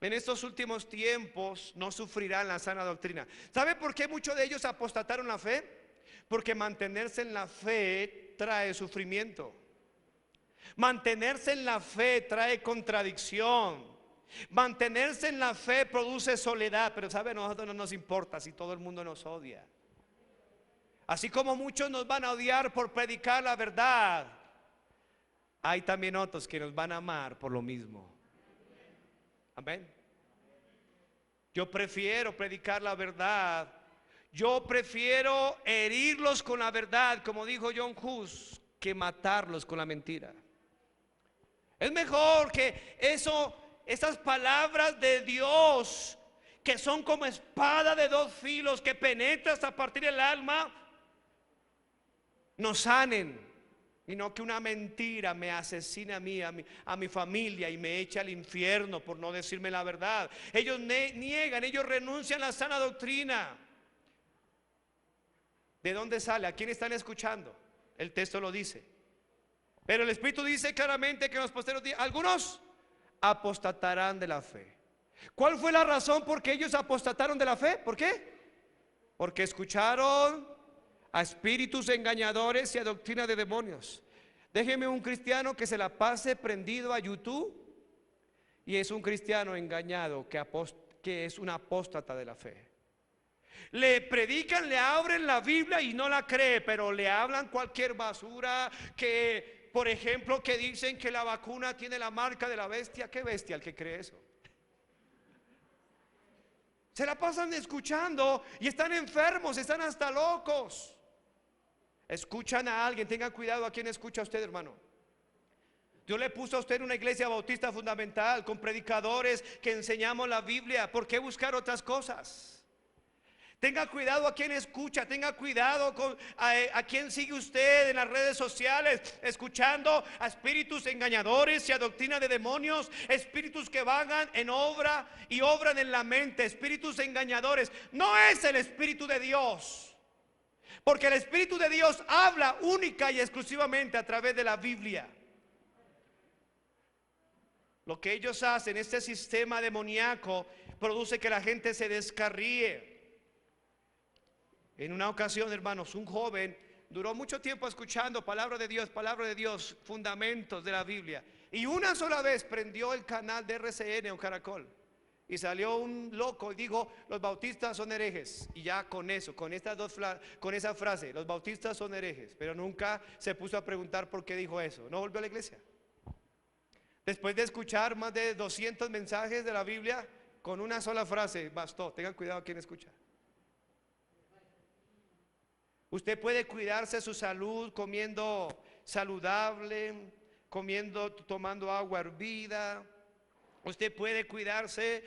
en estos últimos tiempos no sufrirán la sana doctrina. ¿Sabe por qué muchos de ellos apostataron la fe? Porque mantenerse en la fe trae sufrimiento. Mantenerse en la fe trae contradicción. Mantenerse en la fe produce soledad. Pero sabe, a nosotros no nos importa si todo el mundo nos odia. Así como muchos nos van a odiar por predicar la verdad, hay también otros que nos van a amar por lo mismo. Amén. Yo prefiero predicar la verdad. Yo prefiero herirlos con la verdad, como dijo John Hus, que matarlos con la mentira. Es mejor que esas palabras de Dios, que son como espada de dos filos, que penetra hasta partir el alma, nos sanen, y no que una mentira me asesine a mí, a mi familia, y me eche al infierno por no decirme la verdad. Ellos niegan, ellos renuncian a la sana doctrina. ¿De dónde sale? ¿A quién están escuchando? El texto lo dice. Pero el Espíritu dice claramente que en los posteriores días algunos apostatarán de la fe. ¿Cuál fue la razón por qué ellos apostataron de la fe? ¿Por qué? Porque escucharon a espíritus engañadores y a doctrina de demonios. Déjeme un cristiano que se la pase prendido a YouTube y es un cristiano engañado que es un apóstata de la fe. Le predican, le abren la Biblia y no la cree, pero le hablan cualquier basura, que por ejemplo que dicen que la vacuna tiene la marca de la bestia. ¿Qué bestia el que cree eso? Se la pasan escuchando y están enfermos, están hasta locos. Escuchan a alguien, tengan cuidado a quién escucha usted, hermano. Dios le puso a usted en una iglesia bautista fundamental con predicadores que enseñamos la Biblia. ¿Por qué buscar otras cosas? Tenga cuidado a quien escucha, tenga cuidado a quien sigue usted en las redes sociales, escuchando a espíritus engañadores y a doctrina de demonios, espíritus que vagan en obra y obran en la mente, espíritus engañadores. No es el Espíritu de Dios, porque el Espíritu de Dios habla única y exclusivamente a través de la Biblia. Lo que ellos hacen, este sistema demoníaco, produce que la gente se descarríe. En una ocasión, hermanos, un joven duró mucho tiempo escuchando palabra de Dios, fundamentos de la Biblia, y una sola vez prendió el canal de RCN o Caracol y salió un loco y dijo: los bautistas son herejes. Y ya con eso, con esa frase, los bautistas son herejes. Pero nunca se puso a preguntar por qué dijo eso. No volvió a la iglesia. Después de escuchar más de 200 mensajes de la Biblia, con una sola frase bastó. Tengan cuidado a quien escucha. Usted puede cuidarse su salud comiendo saludable, tomando agua hervida. Usted puede cuidarse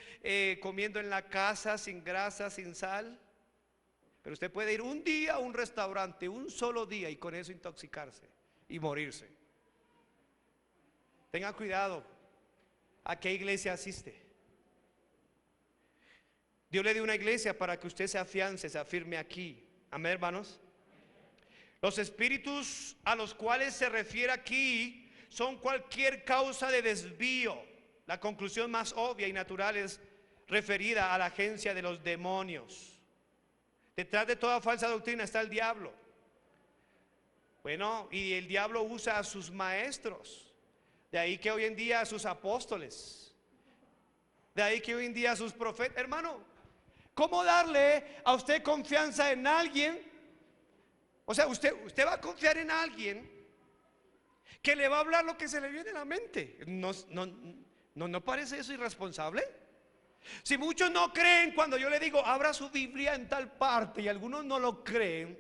comiendo en la casa sin grasa, sin sal. Pero usted puede ir un día a un restaurante, un solo día, y con eso intoxicarse y morirse. Tenga cuidado a qué iglesia asiste. Dios le dio una iglesia para que usted se afiance, se afirme aquí. Amén, hermanos. Los espíritus a los cuales se refiere aquí son cualquier causa de desvío. La conclusión más obvia y natural es referida a la agencia de los demonios. Detrás de toda falsa doctrina está el diablo. Bueno, y el diablo usa a sus maestros. De ahí que hoy en día a sus apóstoles. De ahí que hoy en día a sus profetas. Hermano, ¿cómo darle a usted confianza en alguien? O sea, usted va a confiar en alguien que le va a hablar lo que se le viene a la mente. ¿No parece eso irresponsable? Si muchos no creen cuando yo le digo abra su Biblia en tal parte y algunos no lo creen,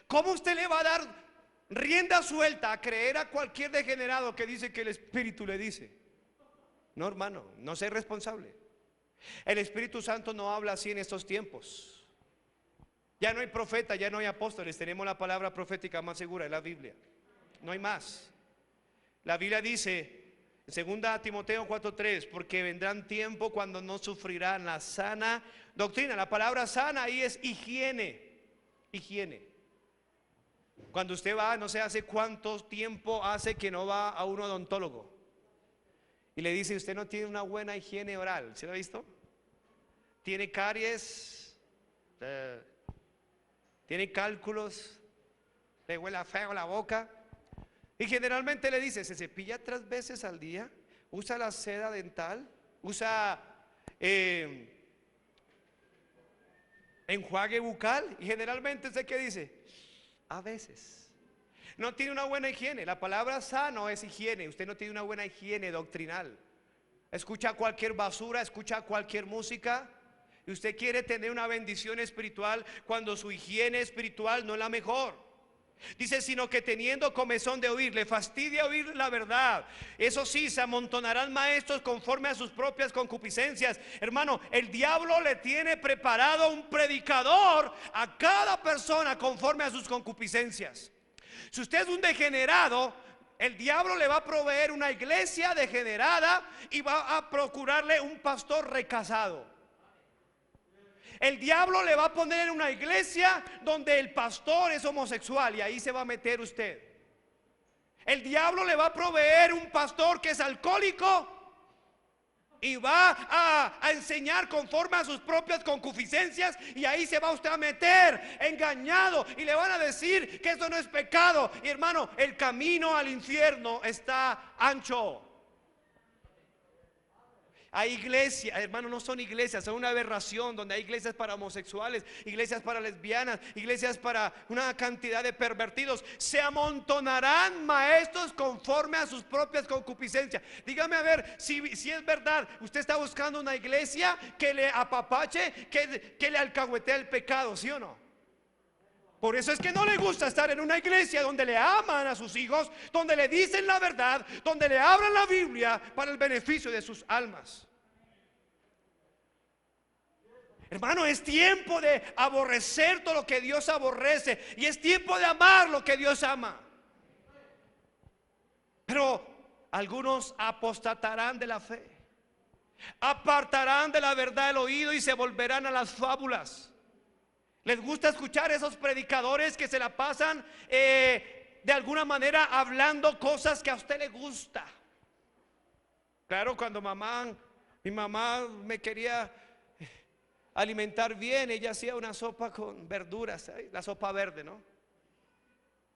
¿cómo usted le va a dar rienda suelta a creer a cualquier degenerado que dice que el Espíritu le dice? No, hermano, no sea irresponsable. El Espíritu Santo no habla así en estos tiempos. Ya no hay profeta, ya no hay apóstoles. Tenemos la palabra profética más segura, es la Biblia. No hay más. La Biblia dice en 2 Timoteo 4:3, porque vendrán tiempo cuando no sufrirán la sana doctrina. La palabra sana ahí es higiene. Higiene. Cuando usted va, no sé hace cuánto tiempo hace que no va a un odontólogo y le dice usted no tiene una buena higiene oral. ¿Se lo ha visto? Tiene caries, tiene cálculos, le huele feo la boca. Y generalmente le dice, se cepilla 3 veces al día, usa la seda dental, usa enjuague bucal. Y generalmente ¿usted qué dice? A veces. No tiene una buena higiene. La palabra sano es higiene. Usted no tiene una buena higiene doctrinal. Escucha cualquier basura, escucha cualquier música. Y usted quiere tener una bendición espiritual cuando su higiene espiritual no es la mejor. Dice, sino que teniendo comezón de oír, le fastidia oír la verdad. Eso sí, se amontonarán maestros conforme a sus propias concupiscencias. Hermano, el diablo le tiene preparado un predicador a cada persona conforme a sus concupiscencias. Si usted es un degenerado, el diablo le va a proveer una iglesia degenerada y va a procurarle un pastor recasado. El diablo le va a poner en una iglesia donde el pastor es homosexual y ahí se va a meter usted. El diablo le va a proveer un pastor que es alcohólico y va a enseñar conforme a sus propias concupiscencias y ahí se va usted a meter engañado y le van a decir que eso no es pecado. Y hermano, el camino al infierno está ancho. Hay iglesias, hermano, no son iglesias, son una aberración donde hay iglesias para homosexuales, iglesias para lesbianas, iglesias para una cantidad de pervertidos. Se amontonarán maestros conforme a sus propias concupiscencias. Dígame a ver si es verdad. Usted está buscando una iglesia que le apapache, que le alcahuetee el pecado, ¿sí o no? Por eso es que no le gusta estar en una iglesia donde le aman a sus hijos, donde le dicen la verdad, donde le abran la Biblia para el beneficio de sus almas. Hermano, es tiempo de aborrecer todo lo que Dios aborrece y es tiempo de amar lo que Dios ama. Pero algunos apostatarán de la fe, apartarán de la verdad el oído y se volverán a las fábulas. Les gusta escuchar a esos predicadores que se la pasan de alguna manera hablando cosas que a usted le gusta. Claro, cuando mi mamá me quería alimentar bien, ella hacía una sopa con verduras, ¿sabes? La sopa verde, ¿no?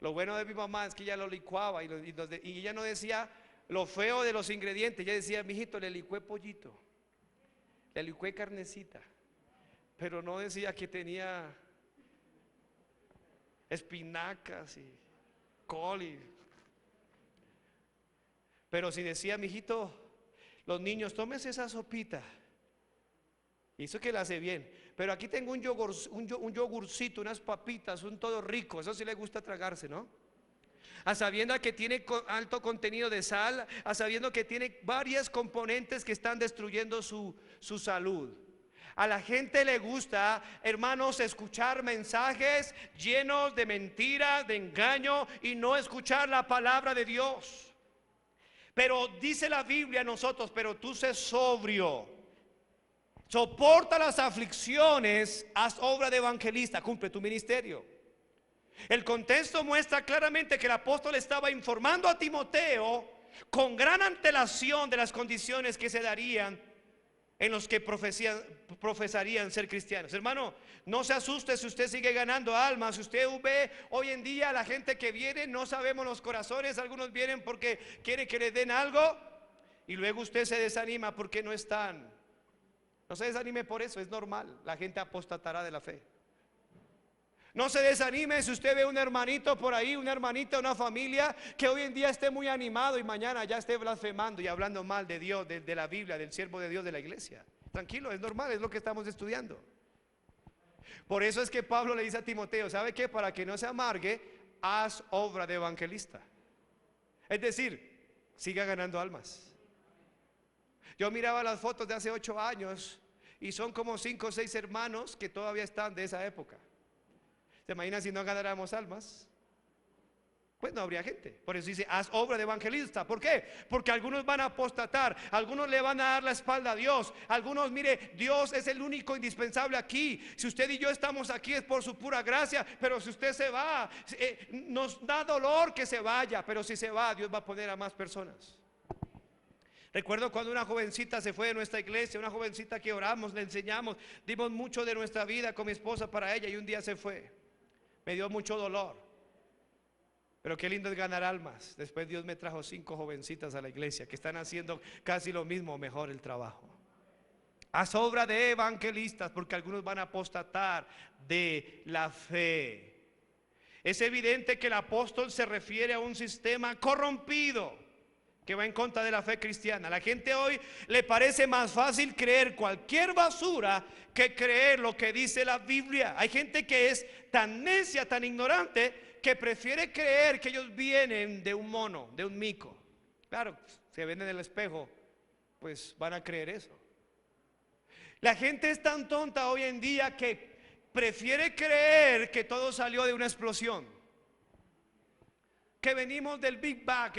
Lo bueno de mi mamá es que ella lo licuaba y ella no decía lo feo de los ingredientes. Ella decía, mijito, le licué pollito, le licué carnecita, pero no decía que tenía espinacas y col pero si decía, mijito, los niños, tómense esa sopita, y eso que la hace bien, pero aquí tengo un yogurcito, unas papitas, un todo rico. Eso sí le gusta tragarse, ¿no? A sabiendo que tiene alto contenido de sal, a sabiendo que tiene varias componentes que están destruyendo su salud. A la gente le gusta, hermanos, escuchar mensajes llenos de mentira, de engaño y no escuchar la palabra de Dios. Pero dice la Biblia a nosotros, pero tú sé sobrio. soporta las aflicciones, haz obra de evangelista, cumple tu ministerio. El contexto muestra claramente que el apóstol estaba informando a Timoteo con gran antelación de las condiciones que se darían en los que profesarían ser cristianos. Hermano, no se asuste si usted sigue ganando almas. Si usted ve hoy en día la gente que viene, no sabemos los corazones. Algunos vienen porque quieren que les den algo y luego usted se desanima porque no están. No se desanime por eso, es normal. La gente apostatará de la fe. No se desanime si usted ve un hermanito por ahí, una hermanita, una familia que hoy en día esté muy animado y mañana ya esté blasfemando y hablando mal de Dios, de la Biblia, del siervo de Dios, de la iglesia. Tranquilo, es normal, es lo que estamos estudiando. Por eso es que Pablo le dice a Timoteo, ¿sabe qué? Para que no se amargue, haz obra de evangelista. Es decir, siga ganando almas. Yo miraba las fotos de hace 8 años y son como 5 o 6 hermanos que todavía están de esa época. ¿Se imagina si no ganáramos almas? Pues no habría gente. Por eso dice, haz obra de evangelista. ¿Por qué? Porque algunos van a apostatar, algunos le van a dar la espalda a Dios. Algunos, mire, Dios es el único indispensable aquí. Si usted y yo estamos aquí es por su pura gracia. Pero si usted se va, nos da dolor que se vaya. Pero si se va, Dios va a poner a más personas. Recuerdo cuando una jovencita se fue de nuestra iglesia, una jovencita que oramos, le enseñamos, dimos mucho de nuestra vida con mi esposa para ella y un día se fue. Me dio mucho dolor. Pero qué lindo es ganar almas. Después Dios me trajo 5 jovencitas a la iglesia que están haciendo casi lo mismo, mejor el trabajo. Haz obra de evangelistas, porque algunos van a apostatar de la fe. Es evidente que el apóstol se refiere a un sistema corrompido que va en contra de la fe cristiana. A la gente hoy le parece más fácil creer cualquier basura que creer lo que dice la Biblia. Hay gente que es tan necia, tan ignorante, que prefiere creer que ellos vienen de un mono, de un mico. Claro, se ven en el espejo, pues van a creer eso. La gente es tan tonta hoy en día que prefiere creer que todo salió de una explosión, que venimos del Big Bang,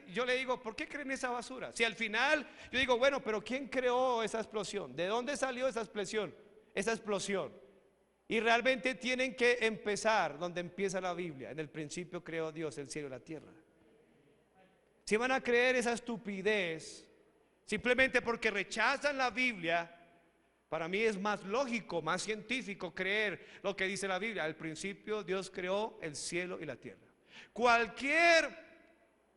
yo le digo, ¿por qué creen esa basura? Si al final, yo digo, bueno, pero ¿quién creó esa explosión? ¿De dónde salió esa explosión? Y realmente tienen que empezar donde empieza la Biblia. En el principio creó Dios el cielo y la tierra. Si van a creer esa estupidez, simplemente porque rechazan la Biblia, para mí es más lógico, más científico creer lo que dice la Biblia. Al principio Dios creó el cielo y la tierra. Cualquier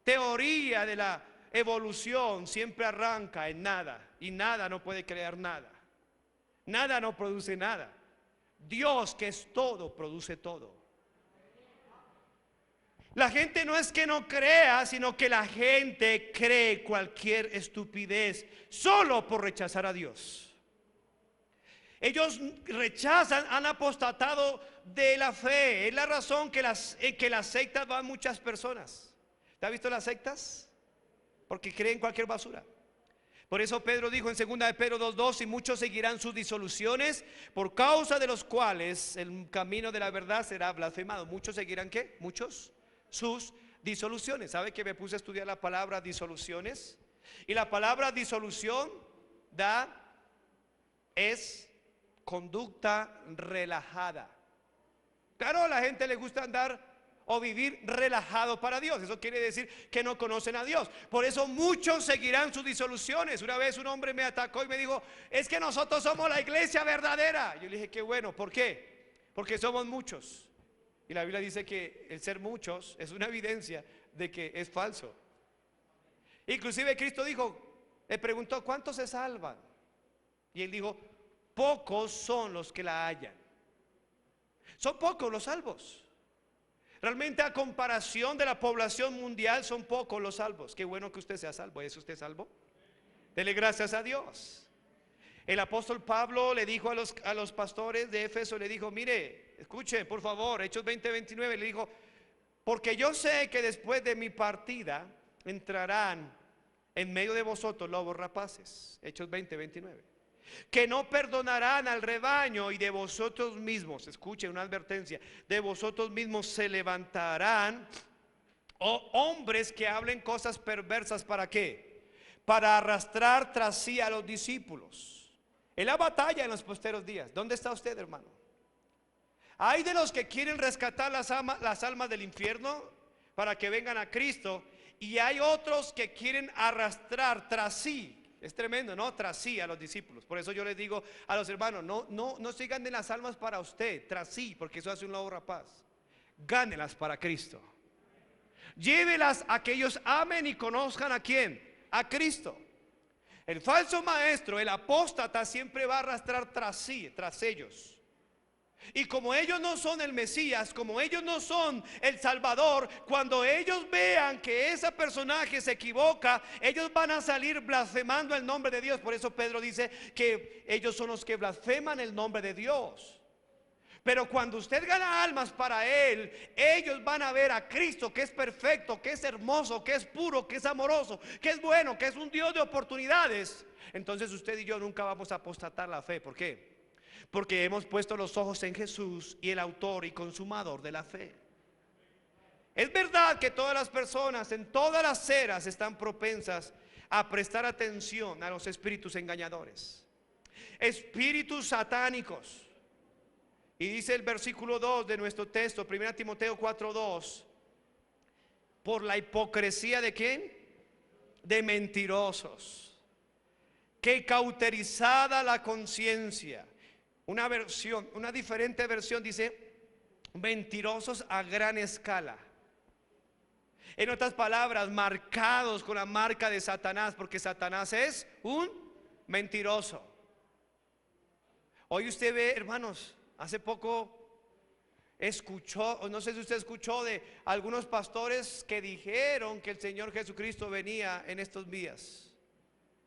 teoría de la evolución siempre arranca en nada, y nada no puede crear nada. Nada no produce nada. Dios, que es todo, produce todo. La gente no es que no crea, sino que la gente cree cualquier estupidez solo por rechazar a Dios. Ellos rechazan, han apostatado de la fe. Es la razón que las sectas van muchas personas. ¿Te has visto las sectas? Porque creen cualquier basura. Por eso Pedro dijo en 2 de Pedro 2:2, y muchos seguirán sus disoluciones, por causa de los cuales el camino de la verdad será blasfemado. Muchos seguirán, ¿qué? Muchos sus disoluciones. ¿Sabe que me puse a estudiar la palabra disoluciones? Y la palabra disolución es conducta relajada. Claro, a la gente le gusta andar o vivir relajado para Dios. Eso quiere decir que no conocen a Dios. Por eso muchos seguirán sus disoluciones. Una vez un hombre me atacó y me dijo, es que nosotros somos la iglesia verdadera. Yo le dije, qué bueno, ¿por qué? Porque somos muchos. Y la Biblia dice que el ser muchos es una evidencia de que es falso. Inclusive Cristo le preguntó, ¿cuántos se salvan? Y él dijo, pocos son los que la hallan. Son pocos los salvos. Realmente, a comparación de la población mundial, son pocos los salvos. Qué bueno que usted sea salvo. ¿Es usted salvo? Dele gracias a Dios. El apóstol Pablo le dijo a los pastores de Éfeso, le dijo, mire, escuchen por favor, Hechos 20:29, le dijo, porque yo sé que después de mi partida entrarán en medio de vosotros lobos rapaces. Hechos 20:29. Que no perdonarán al rebaño, y de vosotros mismos, escuchen una advertencia, de vosotros mismos se levantarán hombres que hablen cosas perversas. ¿Para qué? Para arrastrar tras sí a los discípulos. en la batalla en los posteros días. ¿Dónde está usted, hermano? Hay de los que quieren rescatar las almas del infierno para que vengan a Cristo, y hay otros que quieren arrastrar tras sí. Es tremendo, ¿no? Tras sí a los discípulos. Por eso yo les digo a los hermanos, no se ganen las almas para usted, tras sí, porque eso hace un lobo rapaz. Gánelas para Cristo. Llévelas a que ellos amen y conozcan ¿a quién? A Cristo. El falso maestro, el apóstata, siempre va a arrastrar tras sí, tras ellos. Y como ellos no son el Mesías, como ellos no son el Salvador, cuando ellos vean que ese personaje se equivoca, ellos van a salir blasfemando el nombre de Dios. Por eso Pedro dice que ellos son los que blasfeman el nombre de Dios. Pero cuando usted gana almas para Él, ellos van a ver a Cristo, que es perfecto, que es hermoso, que es puro, que es amoroso, que es bueno, que es un Dios de oportunidades. Entonces usted y yo nunca vamos a apostatar la fe. ¿Por qué? Porque hemos puesto los ojos en Jesús y el autor y consumador de la fe. Es verdad que todas las personas en todas las eras están propensas a prestar atención a los espíritus engañadores, espíritus satánicos. Y dice el versículo 2 de nuestro texto, 1 Timoteo 4:2, por la hipocresía de ¿quién? De mentirosos, que cauterizada la conciencia. Una diferente versión dice mentirosos a gran escala. En otras palabras, marcados con la marca de Satanás, porque Satanás es un mentiroso. Hoy usted ve, hermanos, hace poco escuchó, o no sé si usted escuchó de algunos pastores que dijeron que el Señor Jesucristo venía en estos días.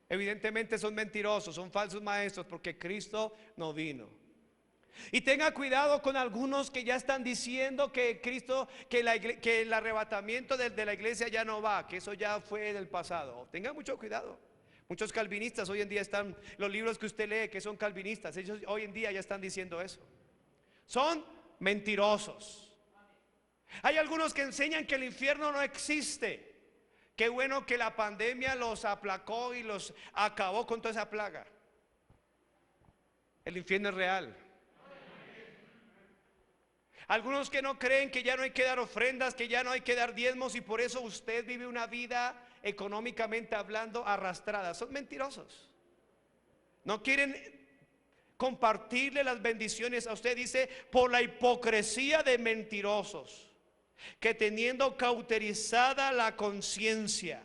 Evidentemente son mentirosos, son falsos maestros, porque Cristo no vino. Y tenga cuidado con algunos que ya están diciendo que Cristo, que el arrebatamiento de la iglesia ya no va, que eso ya fue del pasado. Tenga mucho cuidado. Muchos calvinistas hoy en día están, los libros que usted lee que son calvinistas, ellos hoy en día ya están diciendo eso. Son mentirosos. Hay algunos que enseñan que el infierno no existe. Qué bueno que la pandemia los aplacó y los acabó con toda esa plaga. El infierno es real. Algunos que no creen que ya no hay que dar ofrendas, que ya no hay que dar diezmos, y por eso usted vive una vida económicamente hablando arrastrada. Son mentirosos. No quieren compartirle las bendiciones a usted. Dice por la hipocresía de mentirosos, que teniendo cauterizada la conciencia.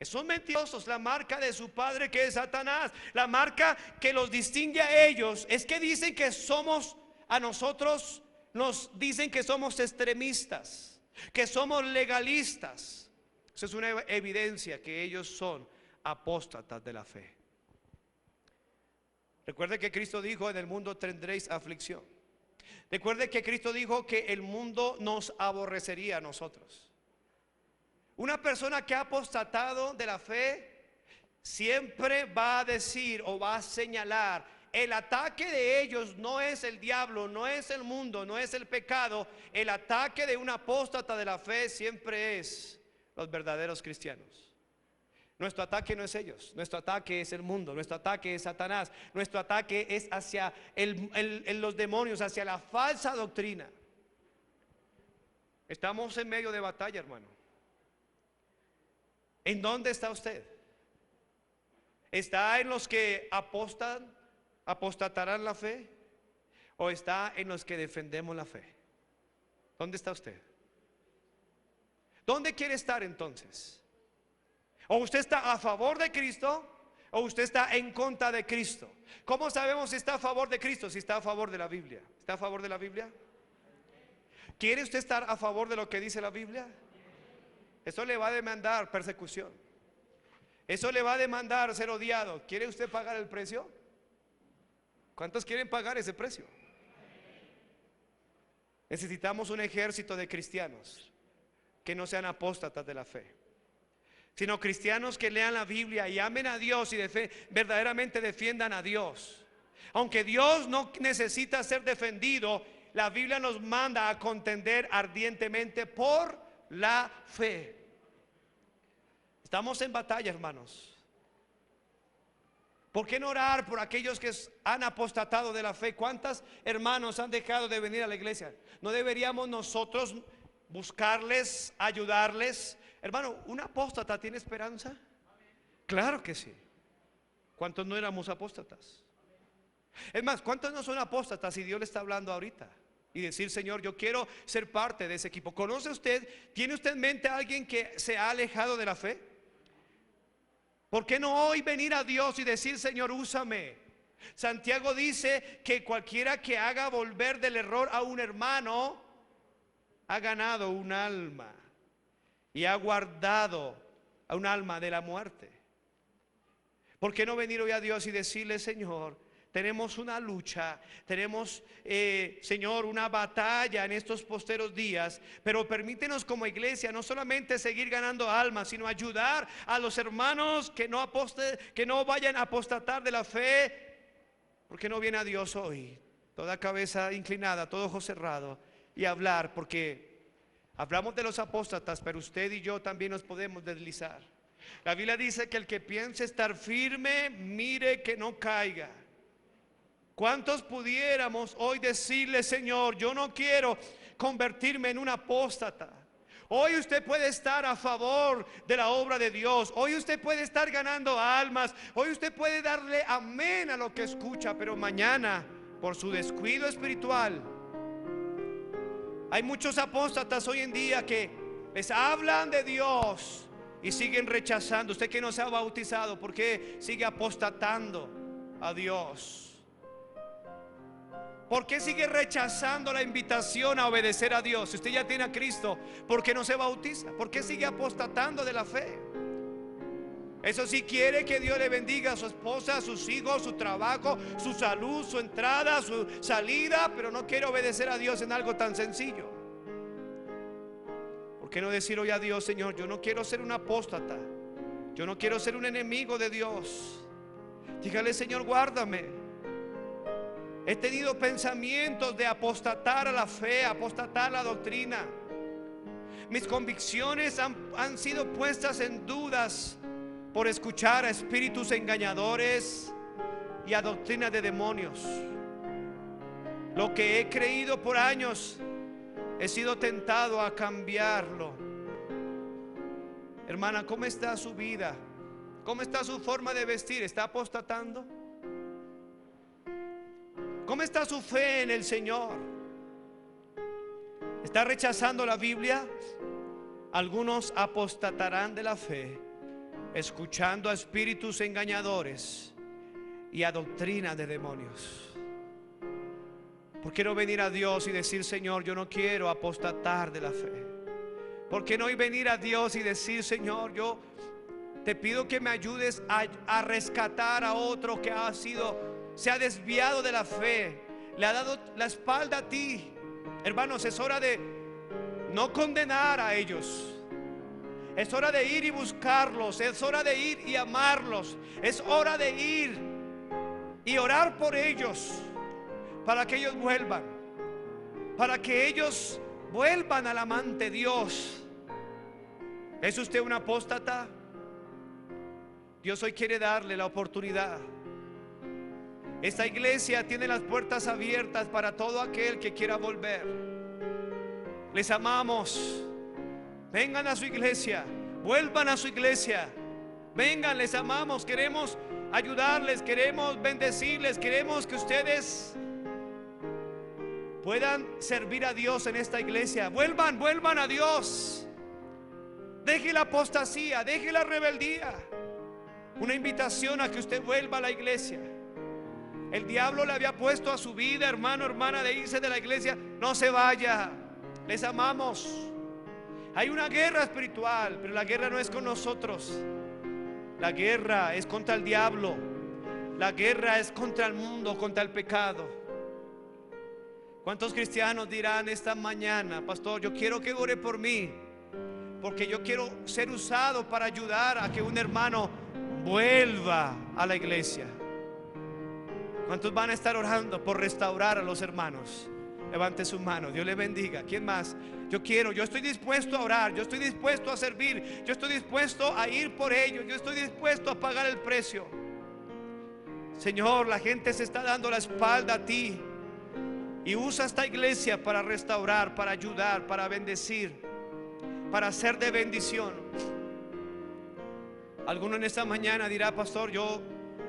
Son mentirosos. La marca de su padre, que es Satanás, la marca que los distingue a ellos, es que dicen que somos, a nosotros nos dicen que somos extremistas, que somos legalistas. Esa es una evidencia que ellos son apóstatas de la fe. Recuerde que Cristo dijo: en el mundo tendréis aflicción. Recuerde que Cristo dijo que el mundo nos aborrecería a nosotros. Una persona que ha apostatado de la fe siempre va a decir o va a señalar: el ataque de ellos no es el diablo, no es el mundo, no es el pecado. El ataque de un apóstata de la fe siempre es los verdaderos cristianos. Nuestro ataque no es ellos, nuestro ataque es el mundo, nuestro ataque es Satanás, nuestro ataque es hacia los demonios, hacia la falsa doctrina. Estamos en medio de batalla, hermano. ¿En dónde está usted? ¿Está en los que apostatarán la fe? ¿O está en los que defendemos la fe? ¿Dónde está usted? ¿Dónde quiere estar entonces? ¿O usted está a favor de Cristo o usted está en contra de Cristo? ¿Cómo sabemos si está a favor de Cristo? Si está a favor de la Biblia. ¿Está a favor de la Biblia? ¿Quiere usted estar a favor de lo que dice la Biblia? Eso le va a demandar persecución. Eso le va a demandar ser odiado. ¿Quiere usted pagar el precio? ¿Cuántos quieren pagar ese precio? Necesitamos un ejército de cristianos que no sean apóstatas de la fe, sino cristianos que lean la Biblia y amen a Dios y verdaderamente defiendan a Dios. Aunque Dios no necesita ser defendido, la Biblia nos manda a contender ardientemente por la fe. Estamos en batalla, hermanos. ¿Por qué no orar por aquellos que han apostatado de la fe? ¿Cuántos hermanos han dejado de venir a la iglesia? ¿No deberíamos nosotros buscarles, ayudarles? Hermano, ¿un apóstata tiene esperanza? Claro que sí. ¿Cuántos no éramos apóstatas? Es más, ¿cuántos no son apóstatas y Dios le está hablando ahorita? Y decir, Señor, yo quiero ser parte de ese equipo. ¿Conoce usted, tiene usted en mente a alguien que se ha alejado de la fe? ¿Por qué no hoy venir a Dios y decir, Señor, úsame? Santiago dice que cualquiera que haga volver del error a un hermano ha ganado un alma y ha guardado a un alma de la muerte. ¿Por qué no venir hoy a Dios y decirle, Señor, tenemos una lucha, tenemos, Señor, una batalla en estos posteros días, pero permítenos como iglesia no solamente seguir ganando almas, sino ayudar a los hermanos que no vayan a apostatar de la fe? ¿Por qué no viene a Dios hoy, toda cabeza inclinada, todo ojo cerrado, y hablar? Porque hablamos de los apóstatas, pero usted y yo también nos podemos deslizar. La Biblia dice que el que piense estar firme, mire que no caiga. ¿Cuántos pudiéramos hoy decirle, Señor, yo no quiero convertirme en un apóstata? Hoy usted puede estar a favor de la obra de Dios. Hoy usted puede estar ganando almas. Hoy usted puede darle amén a lo que escucha. Pero mañana, por su descuido espiritual, hay muchos apóstatas hoy en día que les hablan de Dios y siguen rechazando. Usted que no se ha bautizado, ¿por qué sigue apostatando a Dios? ¿Por qué sigue rechazando la invitación a obedecer a Dios? Si usted ya tiene a Cristo, ¿por qué no se bautiza? ¿Por qué sigue apostatando de la fe? Eso sí, quiere que Dios le bendiga a su esposa, a sus hijos, su trabajo, su salud, su entrada, su salida, pero no quiere obedecer a Dios en algo tan sencillo. ¿Por qué no decir hoy a Dios, Señor, yo no quiero ser un apóstata, yo no quiero ser un enemigo de Dios? Dígale, Señor, guárdame. He tenido pensamientos de apostatar a la fe, apostatar a la doctrina. Mis convicciones han sido puestas en dudas por escuchar a espíritus engañadores y a doctrina de demonios. Lo que he creído por años, he sido tentado a cambiarlo. Hermana, ¿cómo está su vida? ¿Cómo está su forma de vestir? ¿Está apostatando? ¿Cómo está su fe en el Señor? ¿Está rechazando la Biblia? Algunos apostatarán de la fe, escuchando a espíritus engañadores y a doctrina de demonios. ¿Por qué no venir a Dios y decir, Señor, yo no quiero apostatar de la fe? ¿Por qué no venir a Dios y decir, Señor, yo te pido que me ayudes a rescatar a otro que se ha desviado de la fe, le ha dado la espalda a ti? Hermanos, es hora de no condenar a ellos. Es hora de ir y buscarlos. Es hora de ir y amarlos. Es hora de ir y orar por ellos, para que ellos vuelvan, para que ellos vuelvan al amante Dios. ¿Es usted un apóstata? Dios hoy quiere darle la oportunidad. Esta iglesia tiene las puertas abiertas para todo aquel que quiera volver. Les amamos. Vengan a su iglesia, vuelvan a su iglesia. Vengan, les amamos, queremos ayudarles, queremos bendecirles, queremos que ustedes puedan servir a Dios en esta iglesia. Vuelvan a Dios. Deje la apostasía, deje la rebeldía. Una invitación a que usted vuelva a la iglesia. El diablo le había puesto a su vida, hermano, hermana, de irse de la iglesia. No se vaya, les amamos. Hay una guerra espiritual, pero la guerra no es con nosotros. La guerra es contra el diablo. La guerra es contra el mundo, contra el pecado. ¿Cuántos cristianos dirán esta mañana, pastor, yo quiero que ore por mí, porque yo quiero ser usado para ayudar a que un hermano vuelva a la iglesia? ¿Cuántos van a estar orando por restaurar a los hermanos? Levante su mano, Dios le bendiga. ¿Quién más? Yo estoy dispuesto a orar, yo estoy dispuesto a servir, yo estoy dispuesto a ir por ellos, yo estoy dispuesto a pagar el precio. Señor, la gente se está dando la espalda a ti y usa esta iglesia para restaurar, para ayudar, para bendecir, para ser de bendición. Alguno en esta mañana dirá: pastor, yo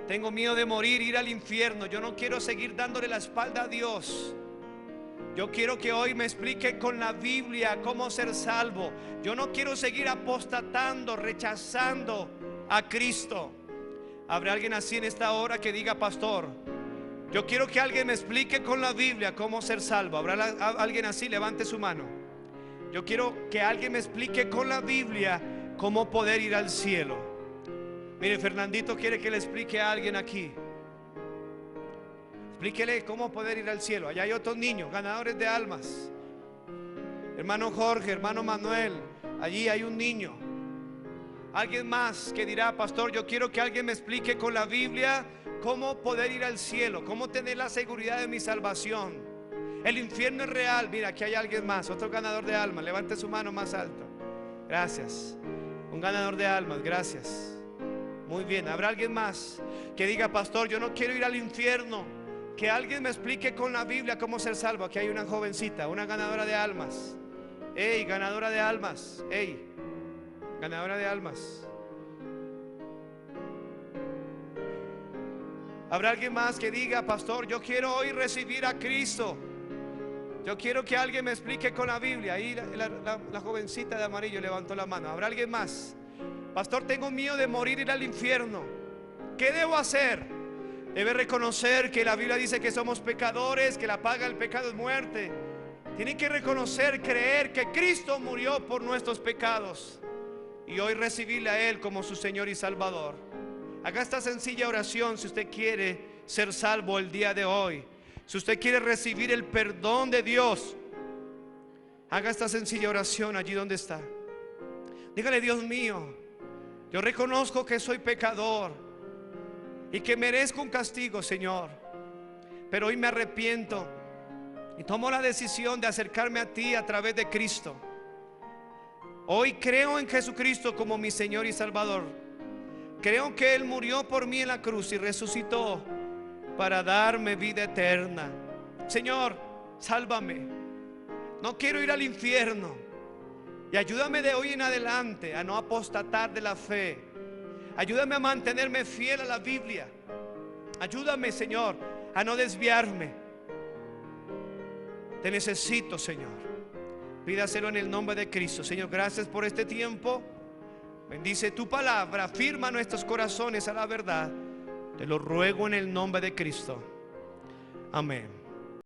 tengo miedo de morir, ir al infierno. Yo no quiero seguir dándole la espalda a Dios. Yo quiero que hoy me explique con la Biblia cómo ser salvo. Yo no quiero seguir apostatando, rechazando a Cristo. ¿Habrá alguien así en esta hora que diga: pastor, yo quiero que alguien me explique con la Biblia cómo ser salvo? ¿Habrá alguien así? Levante su mano. Yo quiero que alguien me explique con la Biblia cómo poder ir al cielo. Mire, Fernandito quiere que le explique a alguien aquí. Explíquele cómo poder ir al cielo. Allá hay otros niños, ganadores de almas. Hermano Jorge, hermano Manuel, allí hay un niño. Alguien más que dirá: pastor, yo quiero que alguien me explique con la Biblia cómo poder ir al cielo, cómo tener la seguridad de mi salvación. El infierno es real. Mira, aquí hay alguien más, otro ganador de almas. Levante su mano más alto. Gracias. Un ganador de almas, gracias. Muy bien, ¿habrá alguien más que diga: pastor, yo no quiero ir al infierno? Que alguien me explique con la Biblia cómo ser salvo. Aquí hay una jovencita, una ganadora de almas. Ey, ganadora de almas. Ey, ganadora de almas. ¿Habrá alguien más que diga: pastor, yo quiero hoy recibir a Cristo? Yo quiero que alguien me explique con la Biblia. Ahí la jovencita de amarillo levantó la mano. ¿Habrá alguien más? Pastor, tengo miedo de morir, ir al infierno. ¿Qué debo hacer? Debe reconocer que la Biblia dice que somos pecadores, que la paga del pecado es muerte. Tiene que reconocer, creer que Cristo murió por nuestros pecados y hoy recibirle a Él como su Señor y Salvador. Haga esta sencilla oración si usted quiere ser salvo el día de hoy. Si usted quiere recibir el perdón de Dios, haga esta sencilla oración allí donde está. Dígale: Dios mío, yo reconozco que soy pecador y que merezco un castigo, Señor, pero hoy me arrepiento y tomo la decisión de acercarme a ti a través de Cristo. Hoy creo en Jesucristo como mi Señor y Salvador. Creo que Él murió por mí en la cruz y resucitó para darme vida eterna. Señor, sálvame. No quiero ir al infierno. Y ayúdame de hoy en adelante a no apostatar de la fe. Ayúdame a mantenerme fiel a la Biblia. Ayúdame, Señor, a no desviarme. Te necesito, Señor. Pídaselo en el nombre de Cristo. Señor, gracias por este tiempo. Bendice tu palabra. Firma nuestros corazones a la verdad. Te lo ruego en el nombre de Cristo. Amén.